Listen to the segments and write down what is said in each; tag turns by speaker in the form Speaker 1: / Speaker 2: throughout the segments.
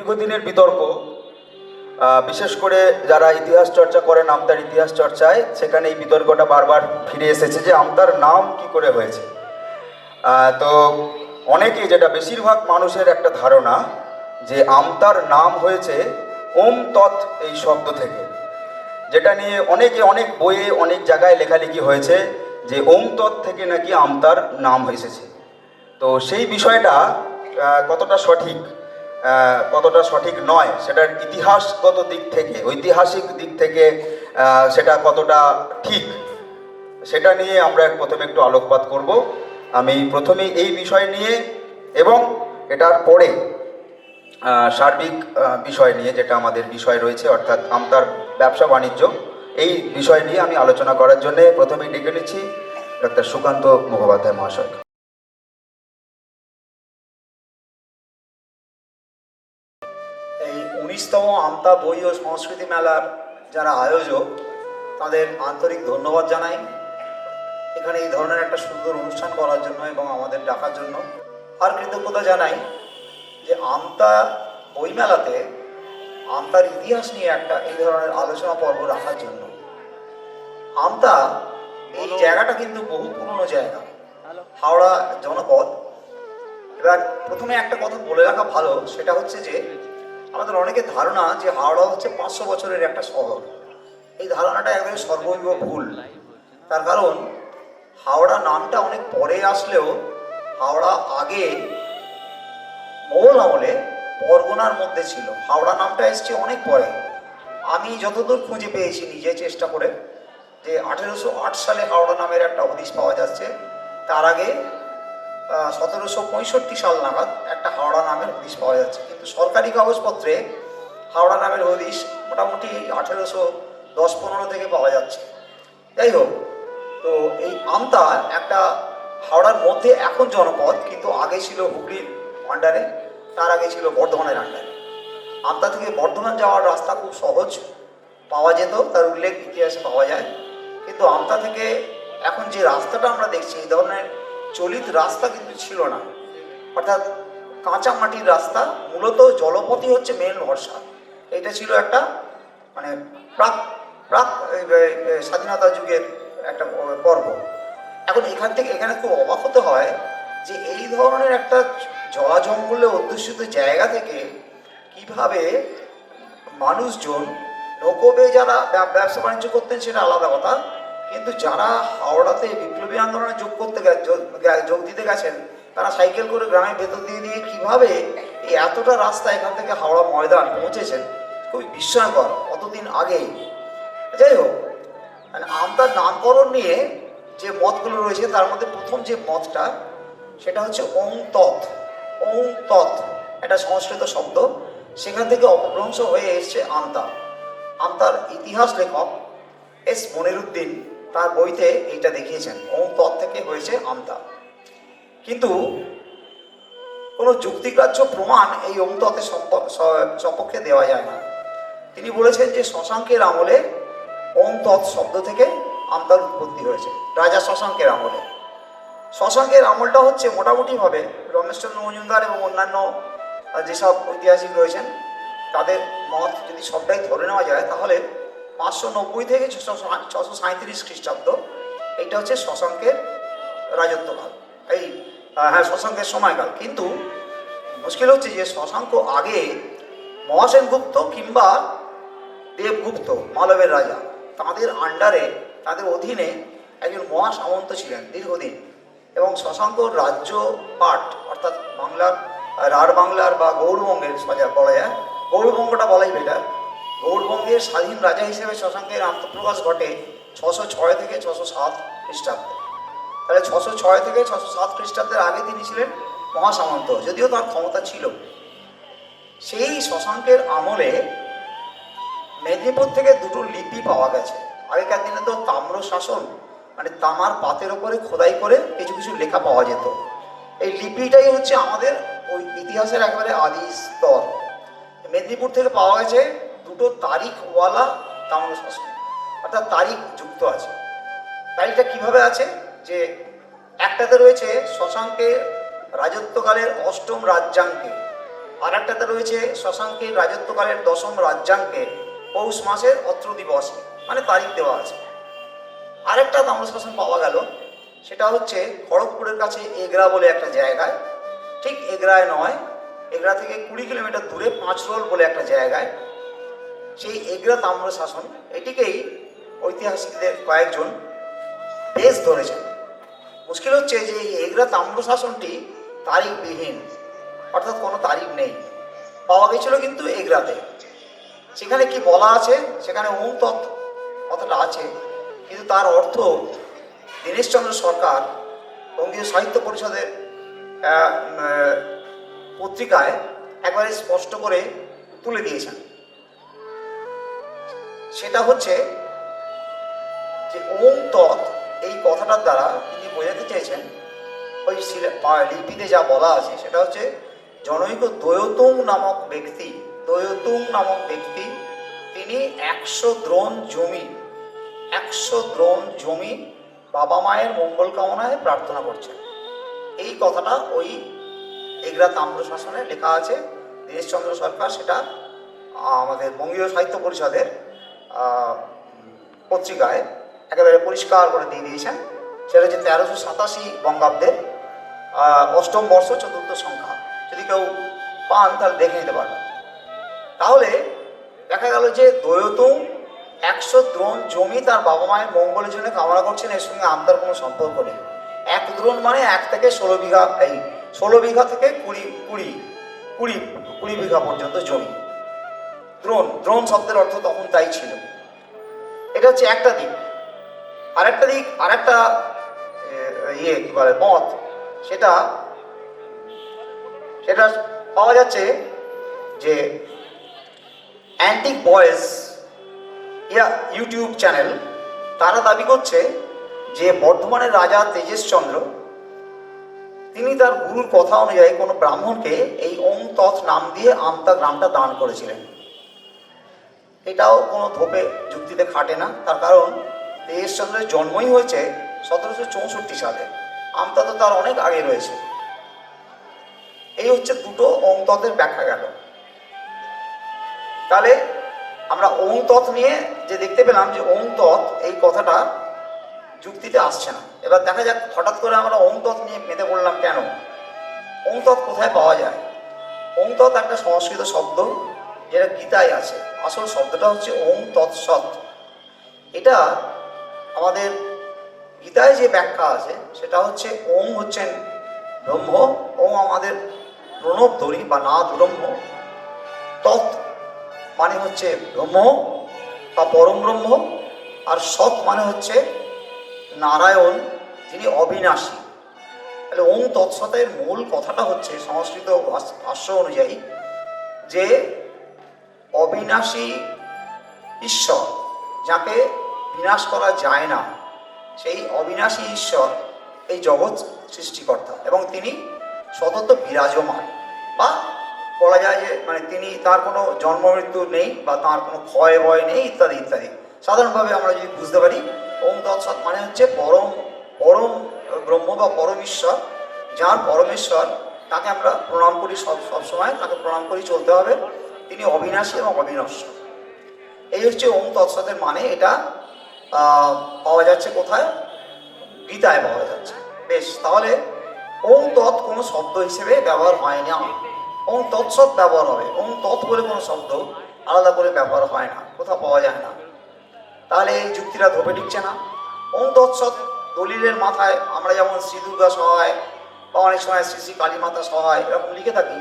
Speaker 1: দীর্ঘদিনের বিতর্ক, বিশেষ করে যারা ইতিহাস চর্চা করেন আমতার ইতিহাস চর্চায়, সেখানে এই বিতর্কটা বারবার ফিরে এসেছে যে আমতার নাম কি করে হয়েছে। তো অনেকেই, যেটা বেশিরভাগ মানুষের একটা ধারণা, যে আমতার নাম হয়েছে ওম তৎ এই শব্দ থেকে, যেটা নিয়ে অনেকে অনেক বইয়ে অনেক জায়গায় লেখালেখি হয়েছে যে ওম তৎ থেকে নাকি আমতার নাম এসেছে। তো সেই বিষয়টা কতটা সঠিক কতটা সঠিক নয়, সেটার ইতিহাসগত দিক থেকে, ঐতিহাসিক দিক থেকে সেটা কতটা ঠিক, সেটা নিয়ে আমরা প্রথমে একটু আলোকপাত করব। আমি প্রথমেই এই বিষয় নিয়ে এবং এটার পরে সার্বিক বিষয় নিয়ে, যেটা আমাদের বিষয় রয়েছে অর্থাৎ আমতার ব্যবসা বাণিজ্য, এই বিষয় নিয়ে আমি আলোচনা করার জন্য প্রথমেই ডেকে নিচ্ছি ডক্টর সুকান্ত মুখোপাধ্যায় মহাশয়।
Speaker 2: এই 19তম আমতা বই ও সংস্কৃতি মেলার যারা আয়োজক, তাদের আন্তরিক ধন্যবাদ জানাই এখানে এই ধরনের একটা সুন্দর অনুষ্ঠান করার জন্য এবং আমাদের ডাকার জন্য। আর কৃতজ্ঞতা জানাই যে আমতা বই মেলাতে আমতার ইতিহাস নিয়ে একটা এই ধরনের আলোচনা পর্ব রাখার জন্য। আমতা এই জায়গাটা কিন্তু বহু পুরনো জায়গা, হাওড়া জনপদ। এবার প্রথমে একটা কথা বলে রাখা ভালো, সেটা হচ্ছে যে আমাদের অনেকের ধারণা যে হাওড়া হচ্ছে 500 বছরের একটা শহর। এই ধারণাটা একদম সর্বৈব ভুল। তার কারণ হাওড়া নামটা অনেক পরে আসলেও হাওড়া আগে মোগল আমলে পরগনার মধ্যে ছিল। হাওড়া নামটা এসছে অনেক পরে। আমি যতদূর খুঁজে পেয়েছি নিজে চেষ্টা করে, যে 1808 সালে হাওড়া নামের একটা হদিশ পাওয়া যাচ্ছে। তার আগে 1765 সাল নাগাদ একটা হাওড়া নামের হদিশ পাওয়া যাচ্ছে, কিন্তু সরকারি কাগজপত্রে হাওড়া নামের হদিশ মোটামুটি 1810-15 থেকে পাওয়া যাচ্ছে। যাই হোক, তো এই আমতা একটা হাওড়ার মধ্যে এখন জনপদ, কিন্তু আগে ছিল হুগলির আন্ডারে, তার আগে ছিল বর্ধমানের আন্ডারে। আমতা থেকে বর্ধমান যাওয়ার রাস্তা খুব সহজ, পাওয়া যেত, তার উল্লেখ ইতিহাসে পাওয়া যায়। কিন্তু আমতা থেকে এখন যে রাস্তাটা আমরা দেখছি, এই ধরনের চলিত রাস্তা কিন্তু ছিল না। অর্থাৎ কাঁচা মাটির রাস্তা, মূলত জলপথই হচ্ছে মেন ভরসা। এটা ছিল একটা মানে প্রাক প্রাক স্বাধীনতা যুগের একটা পর্ব। এখন এখান থেকে এখানে খুব অবাক হতে হয় যে এই ধরনের একটা জলা জঙ্গলে অধ্যুষিত জায়গা থেকে কিভাবে মানুষজন, নৌকোবে যারা ব্যবসা বাণিজ্য করতেন সেটা আলাদা কথা, কিন্তু যারা হাওড়াতে বিপ্লবী আন্দোলনে যোগ দিতে গেছেন, তারা সাইকেল করে গ্রামের ভেতর দিয়ে দিয়ে কীভাবে এই এতটা রাস্তা এখান থেকে হাওড়া ময়দান পৌঁছেছেন, খুবই বিস্ময়কর অতদিন আগেই। যাই হোক, মানে আমতার নামকরণ নিয়ে যে মতগুলো রয়েছে, তার মধ্যে প্রথম যে মতটা, সেটা হচ্ছে ওং তৎ। ওং তৎ একটা সংস্কৃত শব্দ, সেখান থেকে অপভ্রংশ হয়ে এসছে আমতা। আমতার ইতিহাস লেখক এস মনিরুদ্দিন তার বইতে এইটা দেখিয়েছেন, ওং তৎ থেকে হয়েছে আমতা। কিন্তু কোনো যুক্তিগ্রাহ্য প্রমাণ এই ওং ততের সপক্ষে দেওয়া যায় না। তিনি বলেছেন যে শশাঙ্কের আমলে ওং তৎ শব্দ থেকে আমতার উৎপত্তি হয়েছে, রাজা শশাঙ্কের আমলে। শশাঙ্কের আমলটা হচ্ছে মোটামুটিভাবে রমেশচন্দ্র মজুমদার এবং অন্যান্য যেসব ঐতিহাসিক রয়েছেন তাদের মত যদি সবটাই ধরে নেওয়া যায়, তাহলে 590 থেকে 637 খ্রিস্টাব্দ, এইটা হচ্ছে শশাঙ্কের রাজত্বকাল, এই হ্যাঁ শশাঙ্কের সময়কাল। কিন্তু মুশকিল হচ্ছে যে শশাঙ্ক আগে মহাসেনগুপ্ত কিংবা দেবগুপ্ত, মালবের রাজা, তাদের আন্ডারে, তাদের অধীনে একজন মহাসামন্ত ছিলেন দীর্ঘদিন। এবং শশাঙ্কর রাজ্য পাঠ, অর্থাৎ বাংলার রাঢ় বাংলার বা গৌড়বঙ্গের বলা যায়, গৌড়বঙ্গটা বলাই বেটার, গৌড়বঙ্গের স্বাধীন রাজা হিসেবে শশাঙ্কের আত্মপ্রকাশ ঘটে 606 থেকে 607 খ্রিস্টাব্দে। তাহলে 606 থেকে 607 খ্রিস্টাব্দের আগে তিনি ছিলেন মহাসামন্ত, যদিও তার ক্ষমতা ছিল। সেই শশাঙ্কের আমলে মেদিনীপুর থেকে দুটো লিপি পাওয়া গেছে। আগেকার দিনে তো তাম্র শাসন, মানে তামার পাতের ওপরে খোদাই করে কিছু কিছু লেখা পাওয়া যেত। এই লিপিটাই হচ্ছে আমাদের ওই ইতিহাসের একেবারে আদি স্তর। মেদিনীপুর থেকে পাওয়া গেছে দুটো তারিখওয়ালা তাম্র শাসন, অর্থাৎ তারিখ যুক্ত আছে। তারিখটা কিভাবে আছে, যে একটাতে রয়েছে শশাঙ্কের রাজত্বকালের 8ম রাজ্যাঙ্কে, আর একটাতে রয়েছে শশাঙ্কের রাজত্বকালের 10ম রাজ্যাঙ্কে পৌষ মাসের অত্র দিবসে, মানে তারিখ দেওয়া আছে। আরেকটা তাম্রশাসন পাওয়া গেল, সেটা হচ্ছে খড়গপুরের কাছে এগরা বলে একটা জায়গায়, ঠিক এগরায় নয়, এগরা থেকে 20 কিলোমিটার দূরে পাঁচরোল বলে একটা জায়গায়, সেই এগরা তাম্রশাসন, এটিকেই ঐতিহাসিকদের কয়েকজন বেশ ধরেছেন। মুশকিল হচ্ছে যে এই এগরা তাম্রশাসনটি তারিখবিহীন, অর্থাৎ কোনো তারিখ নেই। পাওয়া গেছিল কিন্তু এগরাতে। সেখানে কি বলা আছে, সেখানে ওম তৎ কথাটা আছে, কিন্তু তার অর্থ দীনেশচন্দ্র সরকার বঙ্গীয় সাহিত্য পরিষদের পত্রিকায় একবারে স্পষ্ট করে তুলে দিয়েছেন। সেটা হচ্ছে যে ওম তৎ এই কথাটার দ্বারা তিনি বোঝাতে চেয়েছেন, ওই লিপিতে যা বলা আছে সেটা হচ্ছে জনৈক দয়োতুং নামক ব্যক্তি, দয়োতুং নামক ব্যক্তি তিনি 100 দ্রোণ জমি বাবা মায়ের মঙ্গল কামনায় প্রার্থনা করছেন। এই কথাটা ওই এগরা তাম্রশাসনে লেখা আছে। দীনেশচন্দ্র সরকার সেটা আমাদের বঙ্গীয় সাহিত্য পরিষদের পত্রিকায় একেবারে পরিষ্কার করে দিয়ে দিয়েছেন। সেটা হচ্ছে 1387 বঙ্গাব্দের 8ম বর্ষ 4র্থ সংখ্যা। যদি কেউ পান তাহলে দেখে নিতে পারবেন। তাহলে দেখা গেল যে দয়োতুং 100 দ্রোণ জমি তার বাবা মায়ের মঙ্গলের জন্য কামনা করছেন, এর সঙ্গে আমতার কোনো সম্পর্ক নেই। 1 দ্রোণ মানে 1 থেকে 16 বিঘা, এই 16 বিঘা থেকে 20 বিঘা পর্যন্ত জমি। দ্রোণ শব্দের অর্থ তখন তাই ছিল। এটা হচ্ছে একটা দিক। আরেকটা দিক, আরেকটা কি বলে মত, সেটা পাওয়া যাচ্ছে যে অ্যান্টিক বয়েজ ইউটিউব চ্যানেল, তারা দাবি করছে যে বর্ধমানের রাজা তেজেশচন্দ্র তিনি তার গুরুর কথা অনুযায়ী কোনো ব্রাহ্মণকে এই ওম তৎ নাম দিয়ে আমতা গ্রামটা দান করেছিলেন। এটাও কোনো ধোপে যুক্তিতে খাটে না, তার কারণ তেজেশচন্দ্রের জন্মই হয়েছে 1764 সালে, আমতা তো তার অনেক আগে রয়েছে। এই হচ্ছে দুটো ওম ততের ব্যাখ্যা গেল। তাহলে আমরা ওম তৎ নিয়ে যে দেখতে পেলাম যে ওম তৎ এই কথাটা যুক্তিতে আসছে না। এবার দেখা যাক হঠাৎ করে আমরা ওম তৎ নিয়ে মেতে পড়লাম কেন। ওম তৎ কোথায় পাওয়া যায়? ওম তৎ একটা সংস্কৃত শব্দ, যেটা গীতায় আছে। আসল শব্দটা হচ্ছে ওম তৎসৎ। এটা আমাদের গীতায় যে ব্যাখ্যা আছে সেটা হচ্ছে ওম হচ্ছেন ব্রহ্ম, ওম আমাদের প্রণব ধরি বা নাদ ব্রহ্ম, তৎ মানে হচ্ছে ব্রহ্ম বা পরম ব্রহ্ম, আর সৎ মানে হচ্ছে নারায়ণ, যিনি অবিনাশী। তাহলে ওম তৎসতের মূল কথাটা হচ্ছে সংস্কৃত ভাষ্য অনুযায়ী যে অবিনাশী ঈশ্বর, যাকে বিনাশ করা যায় না, সেই অবিনাশী ঈশ্বর এই জগৎ সৃষ্টিকর্তা, এবং তিনি সতত বিরাজমান, বা বলা যায় যে মানে তিনি, তার কোনো জন্ম মৃত্যু নেই বা তার কোনো ক্ষয় ভয় নেই, ইত্যাদি ইত্যাদি। সাধারণভাবে আমরা যদি বুঝতে পারি ওম তৎসৎ মানে হচ্ছে পরম ব্রহ্ম বা পরম ঈশ্বর, যার পরমেশ্বর, তাকে আমরা প্রণাম করি, সবসময় তাকে প্রণাম করি চলতে হবে। তিনি অবিনাশী এবং অবিনশ্বর। এই হচ্ছে ওম তৎসতের মানে। এটা পাওয়া যাচ্ছে কোথায়? গীতায় পাওয়া যাচ্ছে। বেশ, তাহলে ওম তৎ কোনো শব্দ হিসেবে ব্যবহার হয় না, ওম তৎসৎ ব্যবহার হবে। ওম তৎ বলে কোনো শব্দ আলাদা করে ব্যবহার হয় না, কোথাও পাওয়া যায় না। তাহলে এই যুক্তিটা ধোপে টিকছে না। ওম তৎসৎ দলিলের মাথায় আমরা যেমন শ্রী দুর্গা সহায় বা অনেক সময় শ্রী শ্রী কালী মাতা সহায় এরকম লিখে থাকি,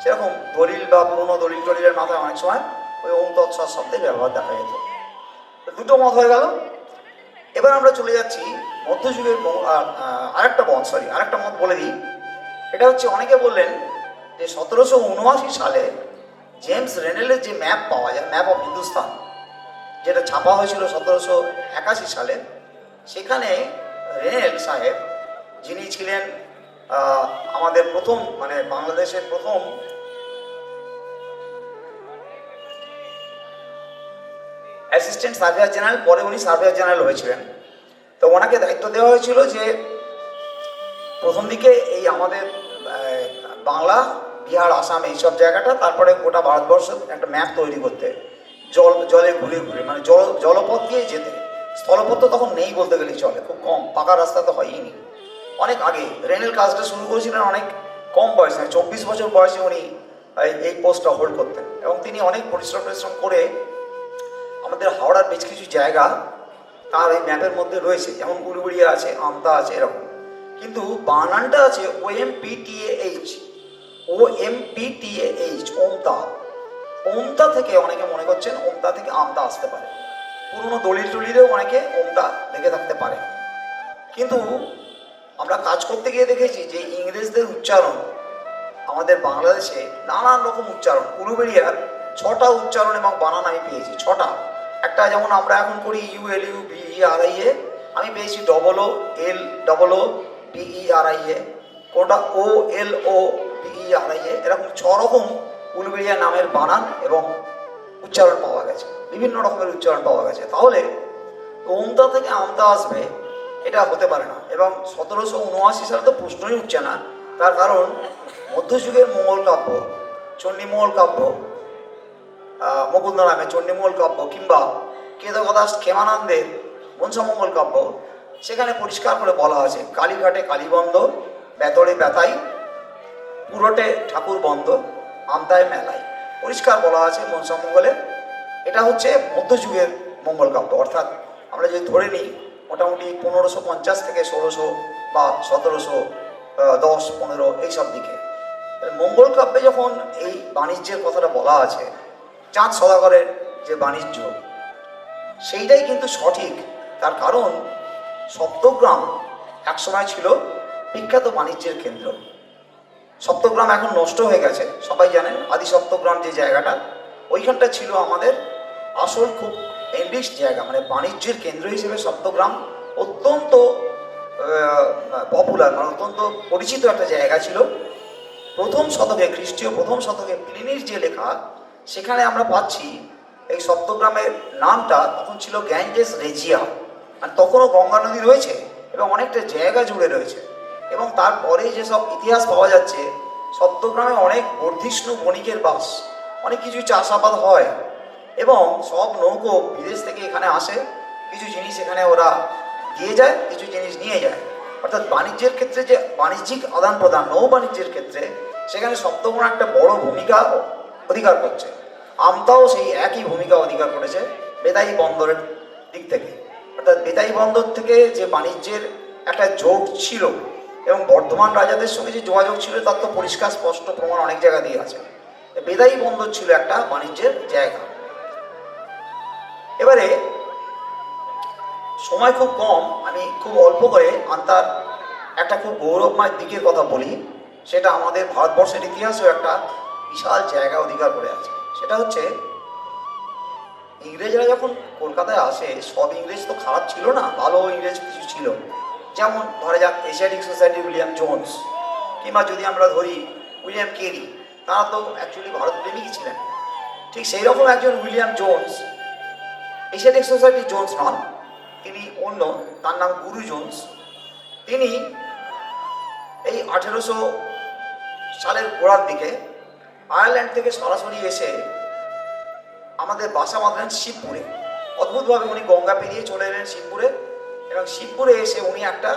Speaker 2: সেরকম দলিল বা পুরোনো দলিলের মাথায় অনেক সময় ওই ওম তৎসৎ শব্দের ব্যবহার দেখা যেত। দুটো মত হয়ে গেল। এবার আমরা চলে যাচ্ছি মধ্যযুগের আরেকটা মত বলে দিই। এটা হচ্ছে, অনেকে বললেন যে 1779 সালে জেমস রেনেলের যে ম্যাপ পাওয়া যায়, ম্যাপ অফ হিন্দুস্তান, যেটা ছাপা হয়েছিল 1781 সালে, সেখানে রেনেল সাহেব, যিনি ছিলেন আমাদের প্রথম, মানে বাংলাদেশের প্রথম অ্যাসিস্ট্যান্ট সার্ভেয়ার জেনারেল, পরে উনি সার্ভেয়ার জেনারেল হয়েছিলেন। তো ওনাকে দায়িত্ব দেওয়া হয়েছিল যে প্রথম দিকে এই আমাদের বাংলা বিহার, আসাম এইসব জায়গাটা, তারপরে গোটা ভারতবর্ষ একটা ম্যাপ তৈরি করতে, জলে ঘুরে ঘুরে, মানে জলপথ দিয়ে যেতে। স্থলপথ তো তখন নেই বলতে গেলেই চলে, খুব কম, পাকা রাস্তা তো হয়ই। অনেক আগে রেলের কাজটা শুরু করেছিলেন অনেক কম বয়সে, 24 বছর বয়সে উনি এই পোস্টটা হোল্ড করতেন, এবং তিনি অনেক পরিশ্রম করে আমাদের হাওড়ার বেশ কিছু জায়গা তার এই ম্যাপের মধ্যে রয়েছে, যেমন উলুবেড়িয়া আছে, আমতা আছে, এরকম। কিন্তু বানানটা আছে OMPTAH, OMPTAH, ওমতা। ওমতা থেকে অনেকে মনে করছেন ওমতা থেকে আমতা আসতে পারে, পুরনো দলিল টলিলেও অনেকে ওমতা দেখে থাকতে পারে। কিন্তু আমরা কাজ করতে গিয়ে দেখেছি যে ইংরেজদের উচ্চারণ আমাদের বাংলাদেশে নানান রকম উচ্চারণ, উলুবেড়িয়ার 6টা উচ্চারণ এবং বানান আমি পেয়েছি, 6টা। একটা যেমন আমরা এখন করি ULUBERIA, আমি পেয়েছি OOLOBERIA, কোনটা OLOBERIA, এরকম 6 রকম উলুবেড়িয়া নামের বানান এবং উচ্চারণ পাওয়া গেছে, বিভিন্ন রকমের উচ্চারণ পাওয়া গেছে। তাহলে ওমতা থেকে আমতা আসবে এটা হতে পারে না, এবং 1779 সালে তো প্রশ্নই উঠছে না। তার কারণ মধ্যযুগের মঙ্গল কাব্য, চণ্ডীমঙ্গল কাব্য, মুকুন্দ নামে চণ্ডীমঙ্গল কাব্য, কিংবা কেদারদাস ক্ষেমানন্দের মনসামঙ্গল কাব্য, সেখানে পরিষ্কার করে বলা আছে কালীঘাটে কালীবন্ধ, বেতরে বেতাই, পুরোটে ঠাকুর বন্ধ, আমতায় মেলায়, পরিষ্কার বলা আছে মনসামঙ্গলে। এটা হচ্ছে মধ্যযুগের মঙ্গল কাব্য, অর্থাৎ আমরা যদি ধরে নিই মোটামুটি 1550 থেকে 1600 বা 1710-15 এইসব দিকে। মঙ্গল কাব্যে যখন এই বাণিজ্যের কথাটা বলা আছে, চাঁদ সদাগরের যে বাণিজ্য, সেইটাই কিন্তু সঠিক। তার কারণ সপ্তগ্রাম একসময় ছিল বিখ্যাত বাণিজ্যের কেন্দ্র। সপ্তগ্রাম এখন নষ্ট হয়ে গেছে, সবাই জানেন। আদি সপ্তগ্রাম যে জায়গাটা, ওইখানটা ছিল আমাদের আসল খুব এন্ডিশ জায়গা, মানে বাণিজ্যের কেন্দ্র হিসেবে সপ্তগ্রাম অত্যন্ত পপুলার, মানে অত্যন্ত পরিচিত একটা জায়গা ছিল। প্রথম শতকে, খ্রিস্টীয় প্রথম শতকে প্লিনির যে লেখা, সেখানে আমরা পাচ্ছি এই সপ্তগ্রামের নামটা তখন ছিল গ্যাঞ্জেস রেজিয়া, আর তখনও গঙ্গা নদী রয়েছে এবং অনেকটা জায়গা জুড়ে রয়েছে। এবং তারপরে যেসব ইতিহাস পাওয়া যাচ্ছে, সপ্তগ্রামে অনেক বর্ধিষ্ণু বণিকের বাস, অনেক কিছু চাষাবাদ হয়, এবং সব নৌকো বিদেশ থেকে এখানে আসে, কিছু জিনিস এখানে ওরা দিয়ে যায়, কিছু জিনিস নিয়ে যায়। অর্থাৎ বাণিজ্যের ক্ষেত্রে যে বাণিজ্যিক আদান প্রদান, নৌ বাণিজ্যের ক্ষেত্রে সেখানে সপ্তগ্রাম একটা বড় ভূমিকা অধিকার করছে। আমতাও সেই একই ভূমিকা অধিকার করেছে বেতাই বন্দরের দিক থেকে। অর্থাৎ বেতাই বন্দর থেকে যে বাণিজ্যের একটা যোগ ছিল এবং বর্ধমান রাজাদের সঙ্গে যে যোগাযোগ ছিল, তার তো পরিষ্কার স্পষ্ট প্রমাণ অনেক জায়গা দিয়ে আছে। বেতাই বন্দর ছিল একটা বাণিজ্যের জায়গা। এবারে সময় খুব কম, আমি খুব অল্প করে আন্তার একটা খুব গৌরবময় দিকের কথা বলি। সেটা আমাদের ভারতবর্ষের ইতিহাসেও একটা বিশাল জায়গা অধিকার করে আছে। সেটা হচ্ছে ইংরেজরা যখন কলকাতায় আসে, সব ইংরেজ তো খারাপ ছিল না, ভালো ইংরেজ কিছু ছিল। যেমন ধরা যাক এশিয়াটিক সোসাইটি উইলিয়াম জোন্স, কিংবা যদি আমরা ধরি উইলিয়াম কেরি, তারা তো অ্যাকচুয়ালি ভারতপ্রেমিকই ছিলেন। ঠিক সেই রকম একজন William Jones, Asiatic Society Jones নন, তিনি অন্য, তার নাম গুরু জোন্স। তিনি এই 1800 সালের গোড়ার দিকে আয়ারল্যান্ড থেকে সরাসরি এসে আমাদের বাসা বাঁধলেন শিবপুরে। অদ্ভুতভাবে উনি গঙ্গা পেরিয়ে চলে এলেন শিবপুরে, এবং শিবপুরে এসে উনি একটা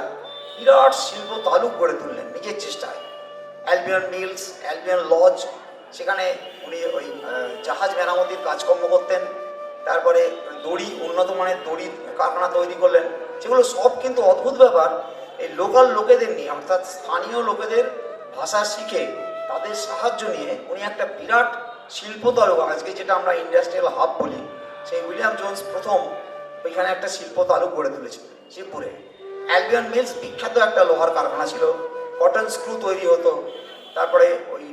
Speaker 2: বিরাট শিল্প তালুক গড়ে তুললেন নিজের চেষ্টায়। অ্যালবিয়ন মিলস, অ্যালবিয়ন লজ, সেখানে উনি ওই জাহাজ মেরামতির কাজকর্ম করতেন। তারপরে দড়ি, উন্নত মানের দড়ি কারখানা তৈরি করলেন, যেগুলো সব কিন্তু অদ্ভুত ব্যাপার এই লোকাল লোকেদের নিয়ে, অর্থাৎ স্থানীয় লোকেদের ভাষা শিখে তাদের সাহায্য নিয়ে উনি একটা বিরাট শিল্প তালুক, আজকে যেটা আমরা ইন্ডাস্ট্রিয়াল হাব বলি, সেই উইলিয়াম জোন্স প্রথম ওইখানে একটা শিল্প তালুক গড়ে তুলেছিল শিবপুরে। অ্যালবিয়ন মিলস বিখ্যাত একটা লোহার কারখানা ছিল, কটন স্ক্রু তৈরি হতো। তারপরে ওই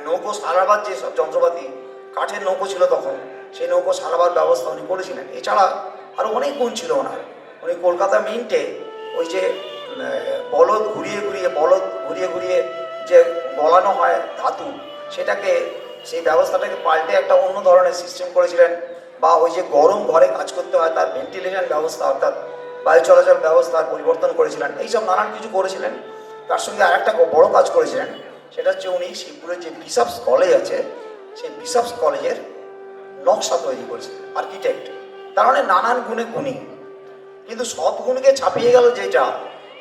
Speaker 2: নৌকো সারাবার যেসব যন্ত্রপাতি, কাঠের নৌকো ছিল তখন, সেই নৌকো সারাবার ব্যবস্থা উনি করেছিলেন। এছাড়া আরও অনেক গুণ ছিল ওনার। উনি কলকাতা মিন্টে ওই যে বলদ ঘুরিয়ে ঘুরিয়ে যে গলানো হয় ধাতু, সেটাকে, সেই ব্যবস্থাটাকে পাল্টে একটা অন্য ধরনের সিস্টেম করেছিলেন। বা ওই যে গরম ঘরে কাজ করতে হয়, তার ভেন্টিলেশন ব্যবস্থা, অর্থাৎ বায়ু চলাচল ব্যবস্থার পরিবর্তন করেছিলেন। এইসব নানান কিছু করেছিলেন। তার সঙ্গে আরেকটা বড় কাজ করেছিলেন, সেটা হচ্ছে উনি শিবপুরের যে বিশপস কলেজ আছে সেই বিশপস কলেজের নকশা তৈরি করেছে, আর্কিটেক্ট। তার মানে নানান গুণে গুণী, কিন্তু সব গুণকে ছাপিয়ে গেল যেটা,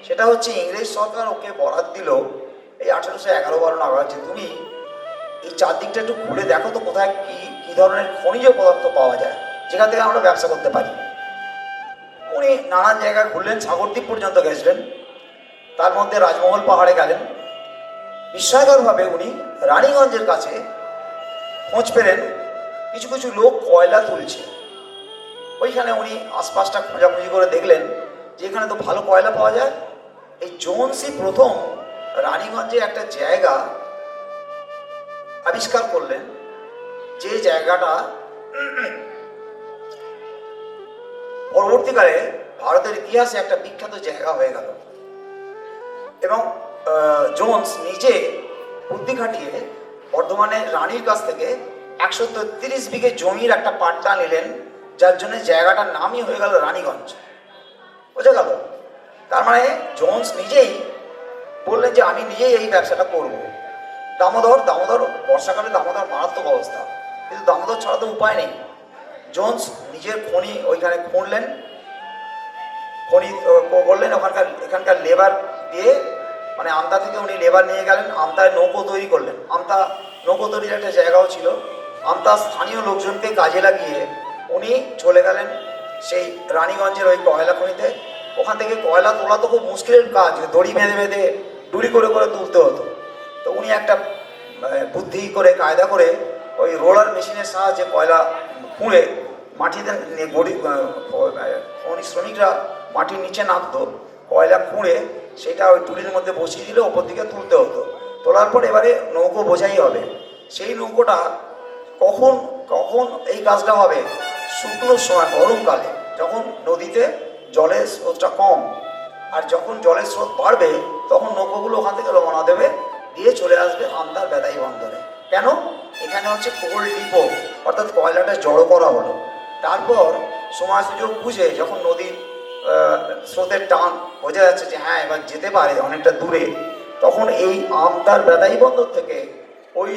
Speaker 2: সেটা হচ্ছে ইংরেজ সরকার ওকে বরাদ দিল এই 1811-12 নাগাদ যে তুমি এই চারদিকটা একটু ঘুরে দেখো তো কোথায় কি ধরনের খনিজ পদার্থ পাওয়া যায় যেখান থেকে আমরা ব্যবসা করতে পারি। উনি নানান জায়গায় ঘুরলেন, সাগরদ্বীপ পর্যন্ত গেছিলেন, তার মধ্যে রাজমহল পাহাড়ে গেলেন। বিস্ময়করভাবে উনি রানীগঞ্জের কাছে খোঁজ পেলেন কিছু কিছু লোক কয়লা তুলছে। ওইখানে উনি আশপাশটা খোঁজাখুঁজি করে দেখলেন যে এখানে তো ভালো কয়লা পাওয়া যায়। এই জোনসই প্রথম রানীগঞ্জে একটা জায়গা আবিষ্কার করলেন, যে জায়গাটা পরবর্তীকালে ভারতের ইতিহাসে একটা বিখ্যাত জায়গা হয়ে গেল। এবং জোন্স নিজে বুদ্ধি খাটিয়ে বর্ধমানের রানীর কাছ থেকে 133 বিঘে জমির একটা পাট্টা নিলেন, যার জন্য জায়গাটার নামই হয়ে গেল রানীগঞ্জ। বোঝা গেল? তার মানে জোন্স নিজেই বললেন যে আমি নিজেই এই ব্যবসাটা করব। দামোদর বর্ষাকালে দামোদর মারাত্মক অবস্থা, কিন্তু দামোদর ছাড়া তো উপায় নেই। জোন্স নিজের খনি ওইখানে খুঁড়লেন, খনি করলেন, এখানকার লেবার দিয়ে, মানে আমতা থেকে উনি লেবার নিয়ে গেলেন, আমতায় নৌকো তৈরি করলেন। আমতা নৌকো তৈরির একটা জায়গাও ছিল। আমতা স্থানীয় লোকজনকে কাজে লাগিয়ে উনি চলে গেলেন সেই রানীগঞ্জের ওই কয়লা খনিতে। ওখান থেকে কয়লা তোলা তো খুব মুশকিলের কাজ, দড়ি বেঁধে বেঁধে ডুরি করে করে তুলতে হতো। তো উনি একটা বুদ্ধি করে কায়দা করে ওই রোলার মেশিনের সাহায্যে কয়লা খুঁড়ে মাটিতে খনি শ্রমিকরা মাটির নিচে নামতো, কয়লা খুঁড়ে সেটা ওই টুলির মধ্যে বসিয়ে দিলে ওপর দিকে তুলতে হতো। তোলার পর এবারে নৌকো বোঝাই হবে। সেই নৌকোটা কখন কখন এই কাজটা হবে? শুকনোর সময়, গরমকালে, যখন নদীতে জলের স্রোতটা কম, আর যখন জলের স্রোত বাড়বে তখন নৌকোগুলো ওখান থেকে রওনা দেবে, দিয়ে চলে আসবে আমতার বেদাই বন্দরে। কেন? এখানে হচ্ছে কোল্ড ডিপো, অর্থাৎ কয়লাটা জড়ো করা হলো। তারপর সময় সুযোগ বুঝে যখন নদীর স্রোতের টান বোঝা যাচ্ছে যে হ্যাঁ এবার যেতে পারে অনেকটা দূরে, তখন এই আমতার বেদাই বন্দর থেকে ওই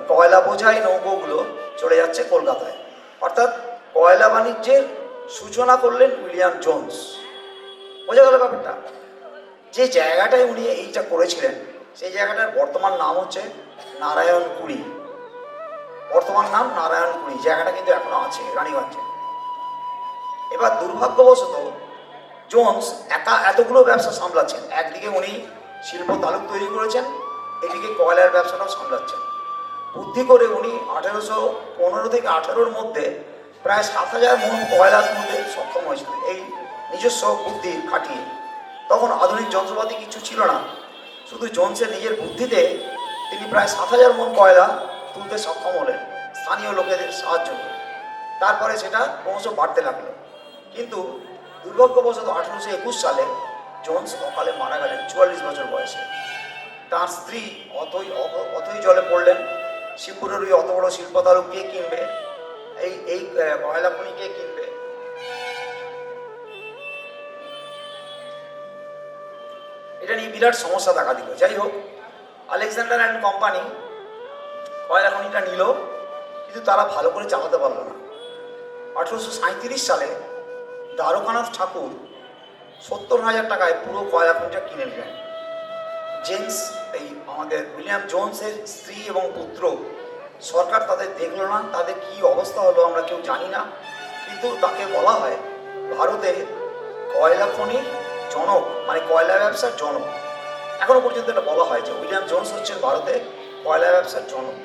Speaker 2: কয়লা বোঝাই নৌকোগুলো চলে যাচ্ছে কলকাতায়। অর্থাৎ কয়লা বাণিজ্যের সূচনা করলেন উইলিয়াম জোন্স। বোঝা গেল ব্যাপারটা? যে জায়গাটায় উনি এইটা করেছিলেন সেই জায়গাটার বর্তমান নাম হচ্ছে নারায়ণপুরী। বর্তমান নাম নারায়ণপুরী। জায়গাটা কিন্তু এখনো আছে রানীগঞ্জে। এবার দুর্ভাগ্যবশত জোন্স একা এতগুলো ব্যবসা সামলাচ্ছেন। একদিকে উনি শিল্প তালুক তৈরি করেছেন, এদিকে কয়লার ব্যবসাটাও সামলাচ্ছেন। বুদ্ধি করে উনি 1815 থেকে 18-র মধ্যে প্রায় 7,000 মন কয়লা তুলতে সক্ষম হয়েছিলেন এই নিজস্ব বুদ্ধি খাটিয়ে। তখন আধুনিক যন্ত্রপাতি কিছু ছিল না, শুধু জোন্সের নিজের বুদ্ধিতে তিনি প্রায় 7,000 মন কয়লা তুলতে সক্ষম হলেন স্থানীয় লোকেদের সাহায্য করে। তারপরে সেটা ক্রমশ বাড়তে লাগলো। কিন্তু দুর্ভাগ্যবশত 1821 সালে জোন্স অকালে মারা গেলেন 44 বছর বয়সে। তার স্ত্রী অতই জলে পড়লেন। শিবপুরের ওই অত বড় শিল্প তালুক কে কিনবে? এই কয়লা খনি কে কিনবে? এটা নিয়ে বিরাট সমস্যা দেখা দিল। যাই হোক, আলেকজান্ডার অ্যান্ড কোম্পানি কয়লা খনিটা নিল, কিন্তু তারা ভালো করে চালাতে পারল না। 1837 সালে দ্বারকানাথ ঠাকুর 70,000 টাকায় পুরো কয়লা খনিটা কিনে নিলেন। জেমস, এই আমাদের উইলিয়াম জোন্সের স্ত্রী এবং পুত্র, সরকার তাদের দেখলো না। তাদের কি অবস্থা হলো আমরা কেউ জানি না, কিন্তু তাকে বলা হয় ভারতে কয়লা খনির জনক, মানে কয়লা ব্যবসার জনক। এখনো পর্যন্ত এটা বলা হয় যে উইলিয়াম জোন্স হচ্ছেন ভারতে কয়লা ব্যবসার জনক।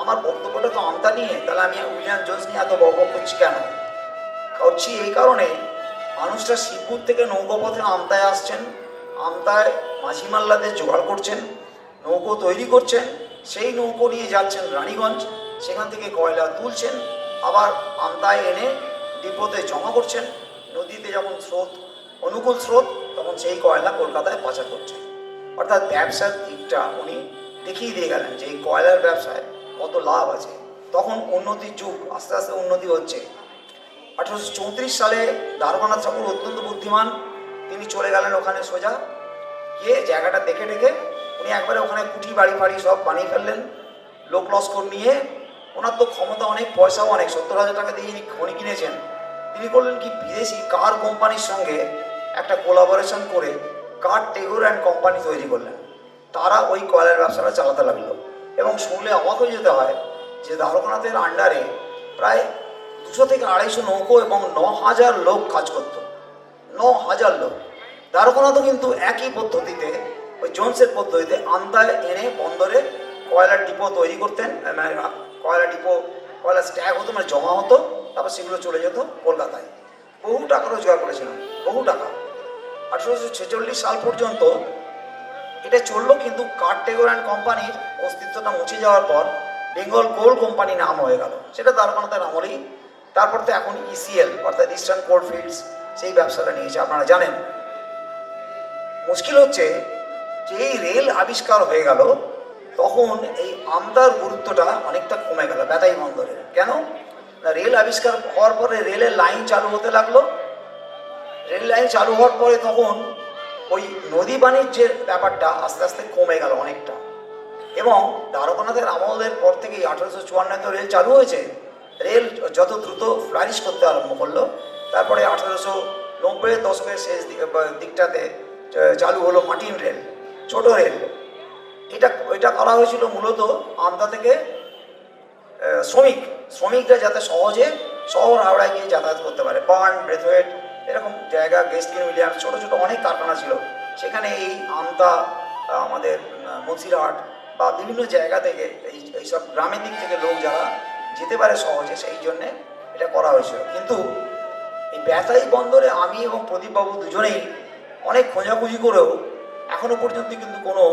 Speaker 2: আমার বক্তব্যটা তো আমতা নিয়ে, তাহলে আমি উইলিয়াম জোন্স নিয়ে এত বক করছি কেন? করছি এই কারণে, মানুষরা শিবপুর থেকে নৌকোপথে আমতায় আসছেন, আমতায় মাঝি মাল্লাদের জোগাড় করছেন, নৌকো তৈরি করছেন, সেই নৌকো নিয়ে যাচ্ছেন রানীগঞ্জ, সেখান থেকে কয়লা তুলছেন, আবার আমতায় এনে ডিপোতে জমা করছেন। নদীতে যখন স্রোত, অনুকূল স্রোত, তখন সেই কয়লা কলকাতায় পাচার করছেন। অর্থাৎ ব্যবসার দিকটা উনি দেখিয়ে দিয়ে গেলেন যে এই কয়লার ব্যবসায় কত লাভ আছে। তখন উন্নতির যুগ, আস্তে আস্তে উন্নতি হচ্ছে। 1834 সালে দ্বারকানাথ ঠাকুর অত্যন্ত বুদ্ধিমান, তিনি চলে গেলেন ওখানে সোজা গিয়ে জায়গাটা দেখে উনি একবারে ওখানে কুঠি বাড়ি ফাড়ি সব বানিয়ে ফেললেন লোক লস্কর নিয়ে। ওনার তো ক্ষমতা অনেক, পয়সাও অনেক, 70,000 টাকা দিয়ে খনি কিনেছেন। তিনি করলেন কি, বিদেশি কার কোম্পানির সঙ্গে একটা কোলাবোরেশন করে কার টেগোর অ্যান্ড কোম্পানি তৈরি করলেন। তারা ওই কয়লার ব্যবসাটা চালাতে লাগলো এবং শুনলে অবাক হয়ে যেতে হয় যে দ্বারকানাথের আন্ডারে প্রায় 200 থেকে 250 নৌকো এবং 9,000 লোক কাজ করত। 9,000 লোক। দ্বারকানাথও কিন্তু একই পদ্ধতিতে, ওই জোনসের পদ্ধতিতে আমদায় এনে বন্দরে কয়লার ডিপো তৈরি করতেন। মানে কয়লা ডিপো, কয়লা স্ট্যাগ হতো, মানে জমা হতো, তারপর সেগুলো চলে যেত কলকাতায়। বহু টাকা রোজগার করেছিলেন, বহু টাকা। 1846 সাল পর্যন্ত এটা চললো, কিন্তু কার্টেগর অ্যান্ড কোম্পানির অস্তিত্বটা মুছে যাওয়ার পর বেঙ্গল কোল কোম্পানি নাম হয়ে গেল। সেটা দ্বারকানাথের আমলেই। তারপর তো এখন ইসিএল অর্থাৎ ইস্টার্ন কোল ফিল্ডস সেই ব্যবসাটা নিয়েছে, আপনারা জানেন। মুশকিল হচ্ছে যে এই রেল আবিষ্কার হয়ে গেল, তখন এই আমদার গুরুত্বটা অনেকটা কমে গেল বেতাই বন্দরের। কেন না, রেল আবিষ্কার হওয়ার পরে রেলের লাইন চালু হতে লাগলো। রেল লাইন চালু হওয়ার পরে তখন ওই নদী বাণিজ্যের ব্যাপারটা আস্তে আস্তে কমে গেল অনেকটা। এবং দ্বারকানাথের আমলের পর থেকেই 1854 তো রেল চালু হয়েছে। রেল যত দ্রুত ফ্লারিশ করতে আরম্ভ করলো, তারপরে 1890 দশকের শেষ দিকটাতে চালু হলো মাটিন রেল, ছোট রেল। এটা করা হয়েছিল মূলত আমদা থেকে শ্রমিকরা যাতে সহজে শহর হাওড়ায় গিয়ে যাতায়াত করতে পারে। বার্ন, ব্রেথওয়েট এরকম জায়গা, গেস্টকিন উইলিয়ামস, ছোটো ছোটো অনেক কারখানা ছিল সেখানে। এই আমদা, আমাদের মসিরহাট বা বিভিন্ন জায়গা থেকে এইসব গ্রামের দিক থেকে লোক যারা যেতে পারে সহজে, সেই জন্যে এটা করা হয়েছিল। কিন্তু এই বেতাই বন্দরে আমি এবং প্রদীপবাবু দুজনেই অনেক খোঁজাখুঁজি করেও এখনো পর্যন্ত কিন্তু কোনো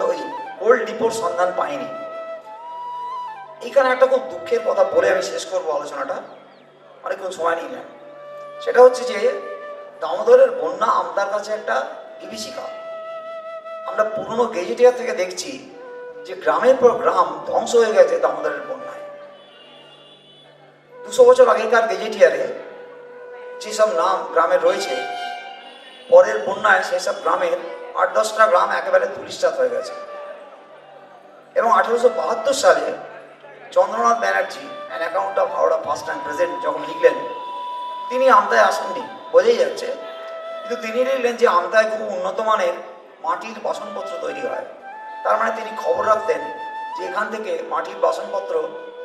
Speaker 2: ওই কোল্ড ডিপোর সন্ধান পাইনি। এইখানে একটা খুব দুঃখের কথা বলে আমি শেষ করবো আলোচনাটা, অনেকক্ষণ সময় নিলাম। সেটা হচ্ছে যে দামোদরের বন্যা আমদার কাছে একটা বিভীষিকা। আমরা পুরনো গেজেটিয়ার থেকে দেখছি যে গ্রামের পর গ্রাম ধ্বংস হয়ে গেছে দামোদরের বন্যায়। 200 বছর আগেকার গেজেটিয়ারে যেসব নাম গ্রামের রয়েছে, পরের বন্যায় সেসব গ্রামের 8-10টা গ্রাম একেবারে ধূলিসাৎ হয়ে গেছে। এবং 1872 সালে Chandranath Banerjee an account of Howrah past and present যখন লিখলেন, তিনি আমতায় আসেননি, বোঝাই যাচ্ছে, কিন্তু তিনি লিখলেন যে আমতায় খুব উন্নত মানের মাটির বাসনপত্র তৈরি হয়। তার মানে তিনি খবর রাখতেন যে এখান থেকে মাটির বাসনপত্র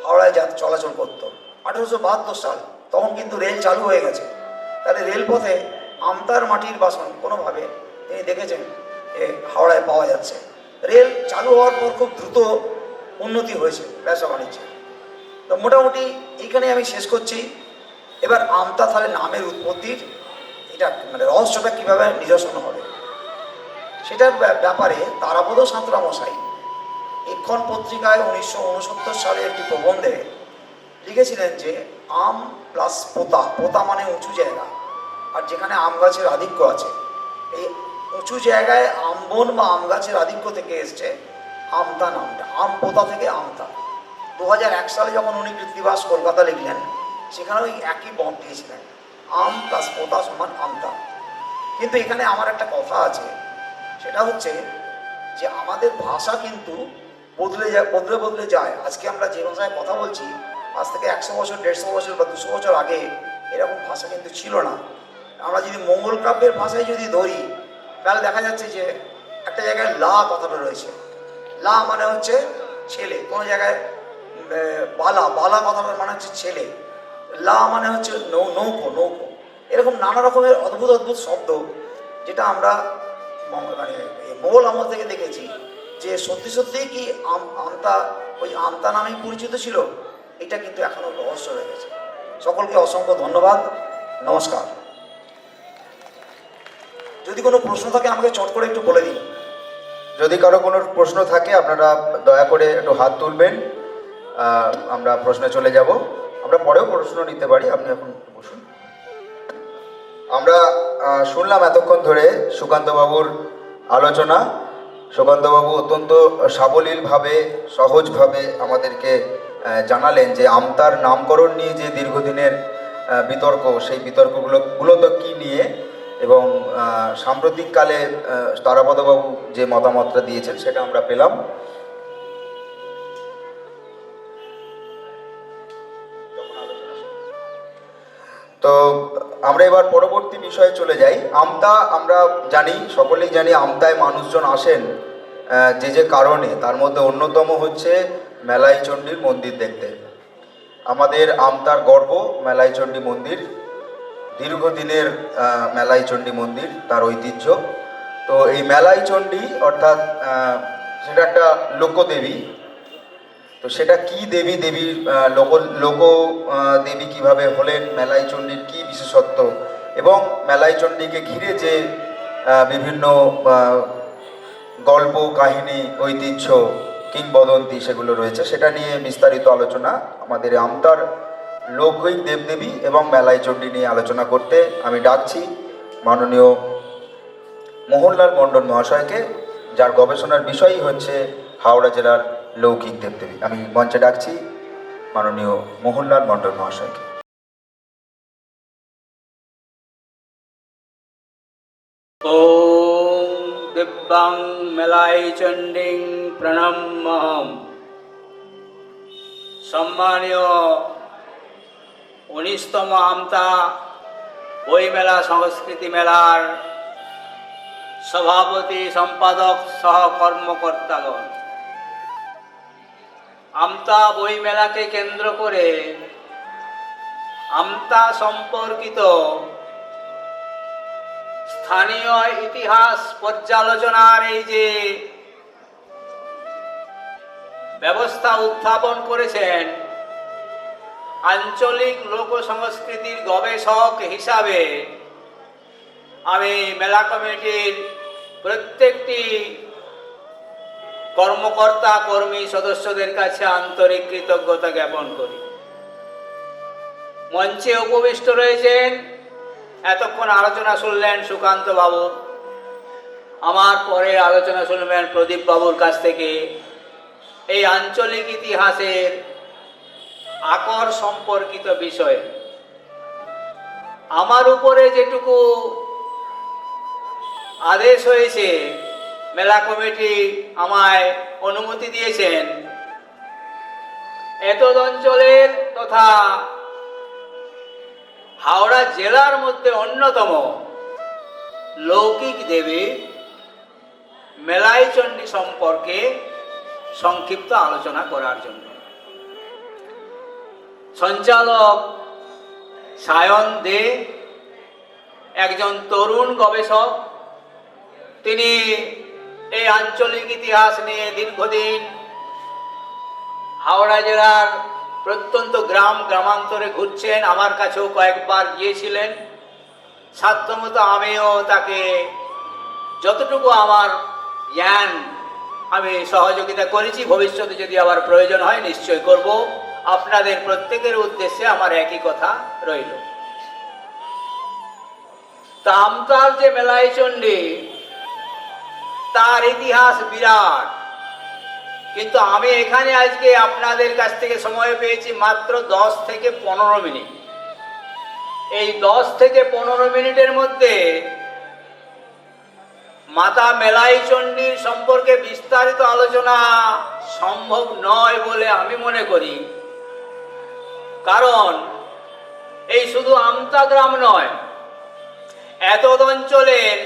Speaker 2: হাওড়ায় চলাচল করত। 1872 সাল, তখন কিন্তু রেল চালু হয়ে গেছে। তাহলে রেলপথে আমতার মাটির বাসন কোনোভাবে তিনি দেখেছেন হাওড়ায় পাওয়া যাচ্ছে। রেল চালু হওয়ার পর খুব দ্রুত উন্নতি হয়েছে ব্যবসা বাণিজ্যে। তো মোটামুটি এইখানে আমি শেষ করছি। এবার আমতা তাহলে নামের উৎপত্তির এটা মানে রহস্যটা কীভাবে নিদর্শন হবে সেটার ব্যাপারে তারাপদ সাঁতরা মশাই এক্ষণ পত্রিকায় 1969 সালে একটি প্রবন্ধে লিখেছিলেন যে আম প্লাস পোতা, পোতা মানে উঁচু জায়গা, আর যেখানে আম গাছের আধিক্য আছে, এই উঁচু জায়গায় আমবন বা আম গাছের আধিক্য থেকে এসছে আমতা নামটা, আম পোতা থেকে আমতা। 2001 সালে যখন উনি কৃত্তিবাস কলকাতা লিখলেন, সেখানেও ওই একই বম দিয়েছিলেন, আম প্লাস পোতা সমান আমতা। কিন্তু এখানে আমার একটা কথা আছে, সেটা হচ্ছে যে আমাদের ভাষা কিন্তু বদলে যায়। আজকে আমরা যে ভাষায় কথা বলছি, আজ থেকে 100 বছর, 150 বছর বা 200 বছর আগে এরকম ভাষা কিন্তু ছিল না। আমরা যদি মঙ্গল কাব্যের ভাষায় যদি ধরি, তাহলে দেখা যাচ্ছে যে একটা জায়গায় লা কথাটা রয়েছে। লা মানে হচ্ছে ছেলে, কোনো জায়গায় বালা, বালা কথাটার মানে হচ্ছে ছেলে। লা মানে হচ্ছে নৌকো। এরকম নানা রকমের অদ্ভুত অদ্ভুত শব্দ, যেটা আমরা মানে মোগল আমল থেকে দেখেছি যে সত্যি সত্যিই কি আমতা ওই আমতা নামেই পরিচিত ছিল, এটা কিন্তু এখনো রহস্য হয়ে গেছে। সকলকে অসংখ্য ধন্যবাদ, নমস্কার। যদি কোনো প্রশ্ন থাকে আমাকে চট করে একটু বলে দিন।
Speaker 1: যদি কারো কোনো প্রশ্ন থাকে আপনারা দয়া করে একটু হাত তুলবেন, আমরা প্রশ্নে চলে যাব। আমরা পরেও প্রশ্ন নিতে পারি, আপনি এখন বসুন। আমরা শুনলাম এতক্ষণ ধরে সুকান্তবাবুর আলোচনা। সুকান্তবাবু অত্যন্ত সাবলীলভাবে, সহজভাবে আমাদেরকে জানালেন যে আমতার নামকরণ নিয়ে যে দীর্ঘদিনের বিতর্ক, সেই বিতর্কগুলো মূলত কী নিয়ে, এবং সাম্প্রতিককালে তারাপদবাবু যে মতামতটা দিয়েছেন সেটা আমরা পেলাম। তো আমরা এবার পরবর্তী বিষয়ে চলে যাই। আমতা আমরা জানি, সকলেই জানি আমতায় মানুষজন আসেন যে যে কারণে, তার মধ্যে অন্যতম হচ্ছে মেলাই চণ্ডীর মন্দির দেখতে। আমাদের আমতার গর্ব মেলাই চণ্ডী মন্দির, দীর্ঘদিনের মেলাই চণ্ডী মন্দির, তার ঐতিহ্য। তো এই মেলাই চণ্ডী অর্থাৎ সেটা একটা লোকদেবী। তো সেটা কি দেবী, দেবীর লোক দেবী কিভাবে হলেন, মেলাই চণ্ডীর কি বিশেষত্ব, এবং মেলাই চণ্ডীকে ঘিরে যে বিভিন্ন গল্প কাহিনী ঐতিহ্য কিংবদন্তি সেগুলো রয়েছে, সেটা নিয়ে বিস্তারিত আলোচনা আমাদের আমতার লৌকিক দেবদেবী এবং মেলাই চণ্ডী নিয়ে আলোচনা করতে আমি ডাকছি মাননীয় মোহনলাল মণ্ডল মহাশয়কে, যার গবেষণার বিষয়ই হচ্ছে হাওড়া জেলার লৌকিক দেবদেবী। আমি মঞ্চে ডাকছি মাননীয় মোহনলাল মণ্ডল মহাশয়কে।
Speaker 3: ওম দিব্যাং মেলাই চণ্ডীং প্রণম্যহম। সম্মানীয় 19তম আমতা বইমেলা সংস্কৃতি মেলার সভাপতি সম্পাদক সহ কর্মকর্তাগণ, আমতা বইমেলাকে কেন্দ্র করে আমতা সম্পর্কিত স্থানীয় ইতিহাস পর্যালোচনার এই যে ব্যবস্থা উত্থাপন করেছেন, আঞ্চলিক লোক সংস্কৃতির গবেষক হিসাবে আমি মেলা কমিটির প্রত্যেকটি কর্মকর্তা কর্মী সদস্যদের কাছে আন্তরিক কৃতজ্ঞতা জ্ঞাপন করি। মঞ্চে উপবিষ্ট রয়েছেন, এতক্ষণ আলোচনা শুনলেন সুকান্ত বাবু, আমার পরে আলোচনা শুনবেন প্রদীপ বাবুর কাছ থেকে এই আঞ্চলিক ইতিহাসের আকর সম্পর্কিত বিষয়। আমার উপরে যেটুকু আদেশ হয়েছে, মেলা কমিটি আমায় অনুমতি দিয়েছেন, এতদ অঞ্চলের তথা হাওড়া জেলার মধ্যে অন্যতম লৌকিক দেবী মেলাই চণ্ডী সম্পর্কে সংক্ষিপ্ত আলোচনা করার জন্য। সঞ্চালক সায়ন দে একজন তরুণ গবেষক। তিনি এই আঞ্চলিক ইতিহাস নিয়ে দীর্ঘদিন হাওড়া জেলার প্রত্যন্ত গ্রাম গ্রামান্তরে ঘুরছেন, আমার কাছেও কয়েকবার গিয়েছিলেন। সাধ্যমতো আমিও তাকে যতটুকু আমার জ্ঞান আমি সহযোগিতা করেছি, ভবিষ্যতে যদি আবার প্রয়োজন হয় নিশ্চয় করব। আপনাদের প্রত্যেকের উদ্দেশ্যে আমার একই কথা রইল। তা আমতার যে মেলাই চণ্ডী, তার ইতিহাস বিরাট, কিন্তু আমি এখানে আজকে আপনাদের কাছ থেকে সময় পেয়েছি মাত্র 10 থেকে 15 মিনিট। এই 10 থেকে 15 মিনিটের মধ্যে মাতা মেলাই চণ্ডীর সম্পর্কে বিস্তারিত আলোচনা সম্ভব নয় বলে আমি মনে করি। কারণ এই শুধু আমতা গ্রাম নয়, এতদ অঞ্চলের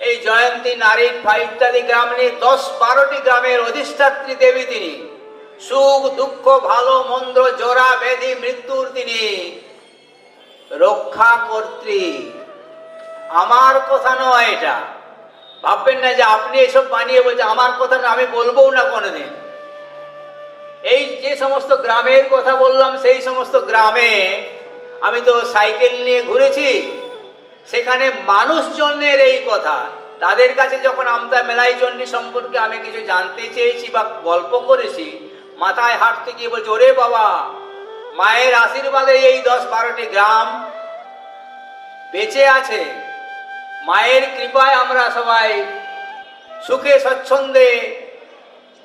Speaker 3: এই জয়ন্তী, নারীঠা ইত্যাদি গ্রাম নিয়ে 10-12টি গ্রামের অধিষ্ঠাত্রী দেবী তিনি। সুখ দুঃখ ভালো মন্দ জোড়া ব্যাধি মৃত্যুর তিনি রক্ষা কর্ত্রী। আমার কথা নয় এটা, ভাববেন না যে আপনি এসব বানিয়ে বলছেন। আমার কথা না, আমি বলবো না কোনোদিন। এই যে সমস্ত গ্রামের কথা বললাম, সেই সমস্ত গ্রামে আমি তো সাইকেল নিয়ে ঘুরেছি, সেখানে মানুষজনের এই কথা। তাদের কাছে যখন আমতা মেলাই চণ্ডী সম্পর্কে আমি কিছু জানতে চেয়েছি বা গল্প করেছি, মাথায় হাঁটতে গিয়ে বলছে, ওরে বাবা, মায়ের আশীর্বাদে এই 10-12টি গ্রাম বেঁচে আছে, মায়ের কৃপায় আমরা সবাই সুখে স্বচ্ছন্দে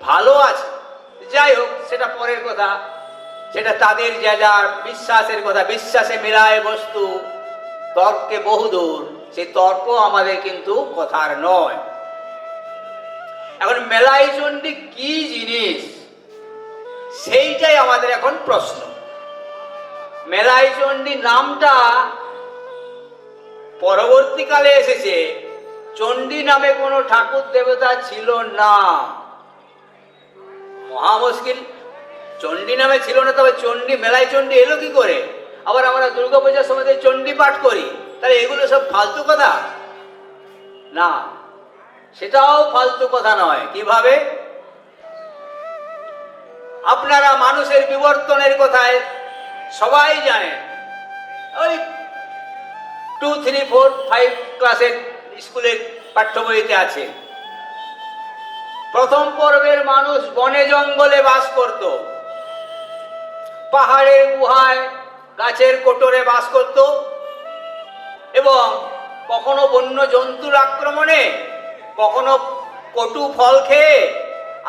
Speaker 3: ভালো আছি। যাই হোক, সেটা পরের কথা, সেটা তাদের যা যার বিশ্বাসের কথা। বিশ্বাসে মিলায় বস্তু, তর্কে বহুদূর। সেই তর্ক আমাদের কিন্তু কথার নয়। এখন মেলাই চণ্ডী কি জিনিস সেইটাই আমাদের এখন প্রশ্ন। মেলাই চণ্ডী নামটা পরবর্তীকালে এসেছে, চণ্ডী নামে কোনো ঠাকুর দেবতা ছিল না, মহা মুশকিল। চণ্ডী নামে ছিল না, তবে চণ্ডী মেলাই চণ্ডী এলো কি করে? আবার আমরা দুর্গাপূজার সময় চণ্ডী পাঠ করি, তাহলে এগুলো সব ফালতু কথা না, সেটাও ফালতু কথা নয়। কিভাবে? আপনারা মানুষের বিবর্তনের কথায় সবাই জানেন, ওই 2, 3, 4, 5 ক্লাসের স্কুলের পাঠ্য বইতে আছে। প্রথম পর্বের মানুষ বনে জঙ্গলে বাস করত, পাহাড়ের গুহায় গাছের কোটরে বাস করত, এবং কখনো বন্য জন্তুর আক্রমণে, কখনো কটু ফল খেয়ে,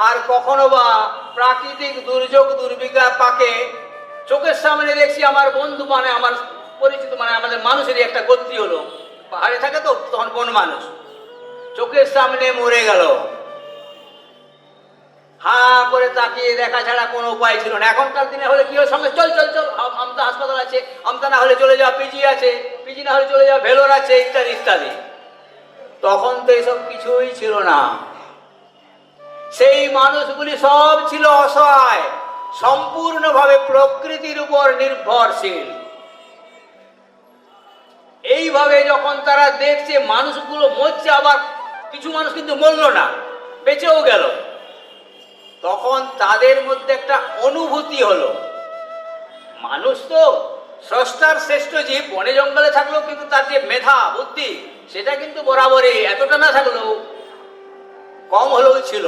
Speaker 3: আর কখনো বা প্রাকৃতিক দুর্যোগ দুর্বিপাকে পাকে। চোখের সামনে দেখছি আমার বন্ধু, মানে আমার পরিচিত, মানে আমাদের মানুষেরই একটা গোত্রী হলো, পাহাড়ে থাকে তো তখন বন মানুষ, চোখের সামনে মরে গেল। হা করে তাকিয়ে দেখা ছাড়া কোনো উপায় ছিল না। এখনকার দিনে হলে কি হয়, সঙ্গে চল চল চল, আমতা হাসপাতাল আছে, আমতা না হলে চলে যাওয়া পিজি আছে, পিজি না হলে চলে যাওয়া ভেলোর আছে, ইত্যাদি ইত্যাদি। তখন তো এসব কিছুই ছিল না। সেই মানুষগুলি সব ছিল অসহায়, সম্পূর্ণভাবে প্রকৃতির উপর নির্ভরশীল। এইভাবে যখন তারা দেখছে মানুষগুলো মরছে, আবার কিছু মানুষ কিন্তু মরল না, বেঁচেও গেল, তখন তাদের মধ্যে একটা অনুভূতি হলো, মানুষ তো স্রষ্টার শ্রেষ্ঠ জীব, বনে জঙ্গলে থাকলেও কিন্তু তার যে মেধা বুদ্ধি সেটা কিন্তু বরাবরই, এতটা না থাকলেও কম হলেও ছিল।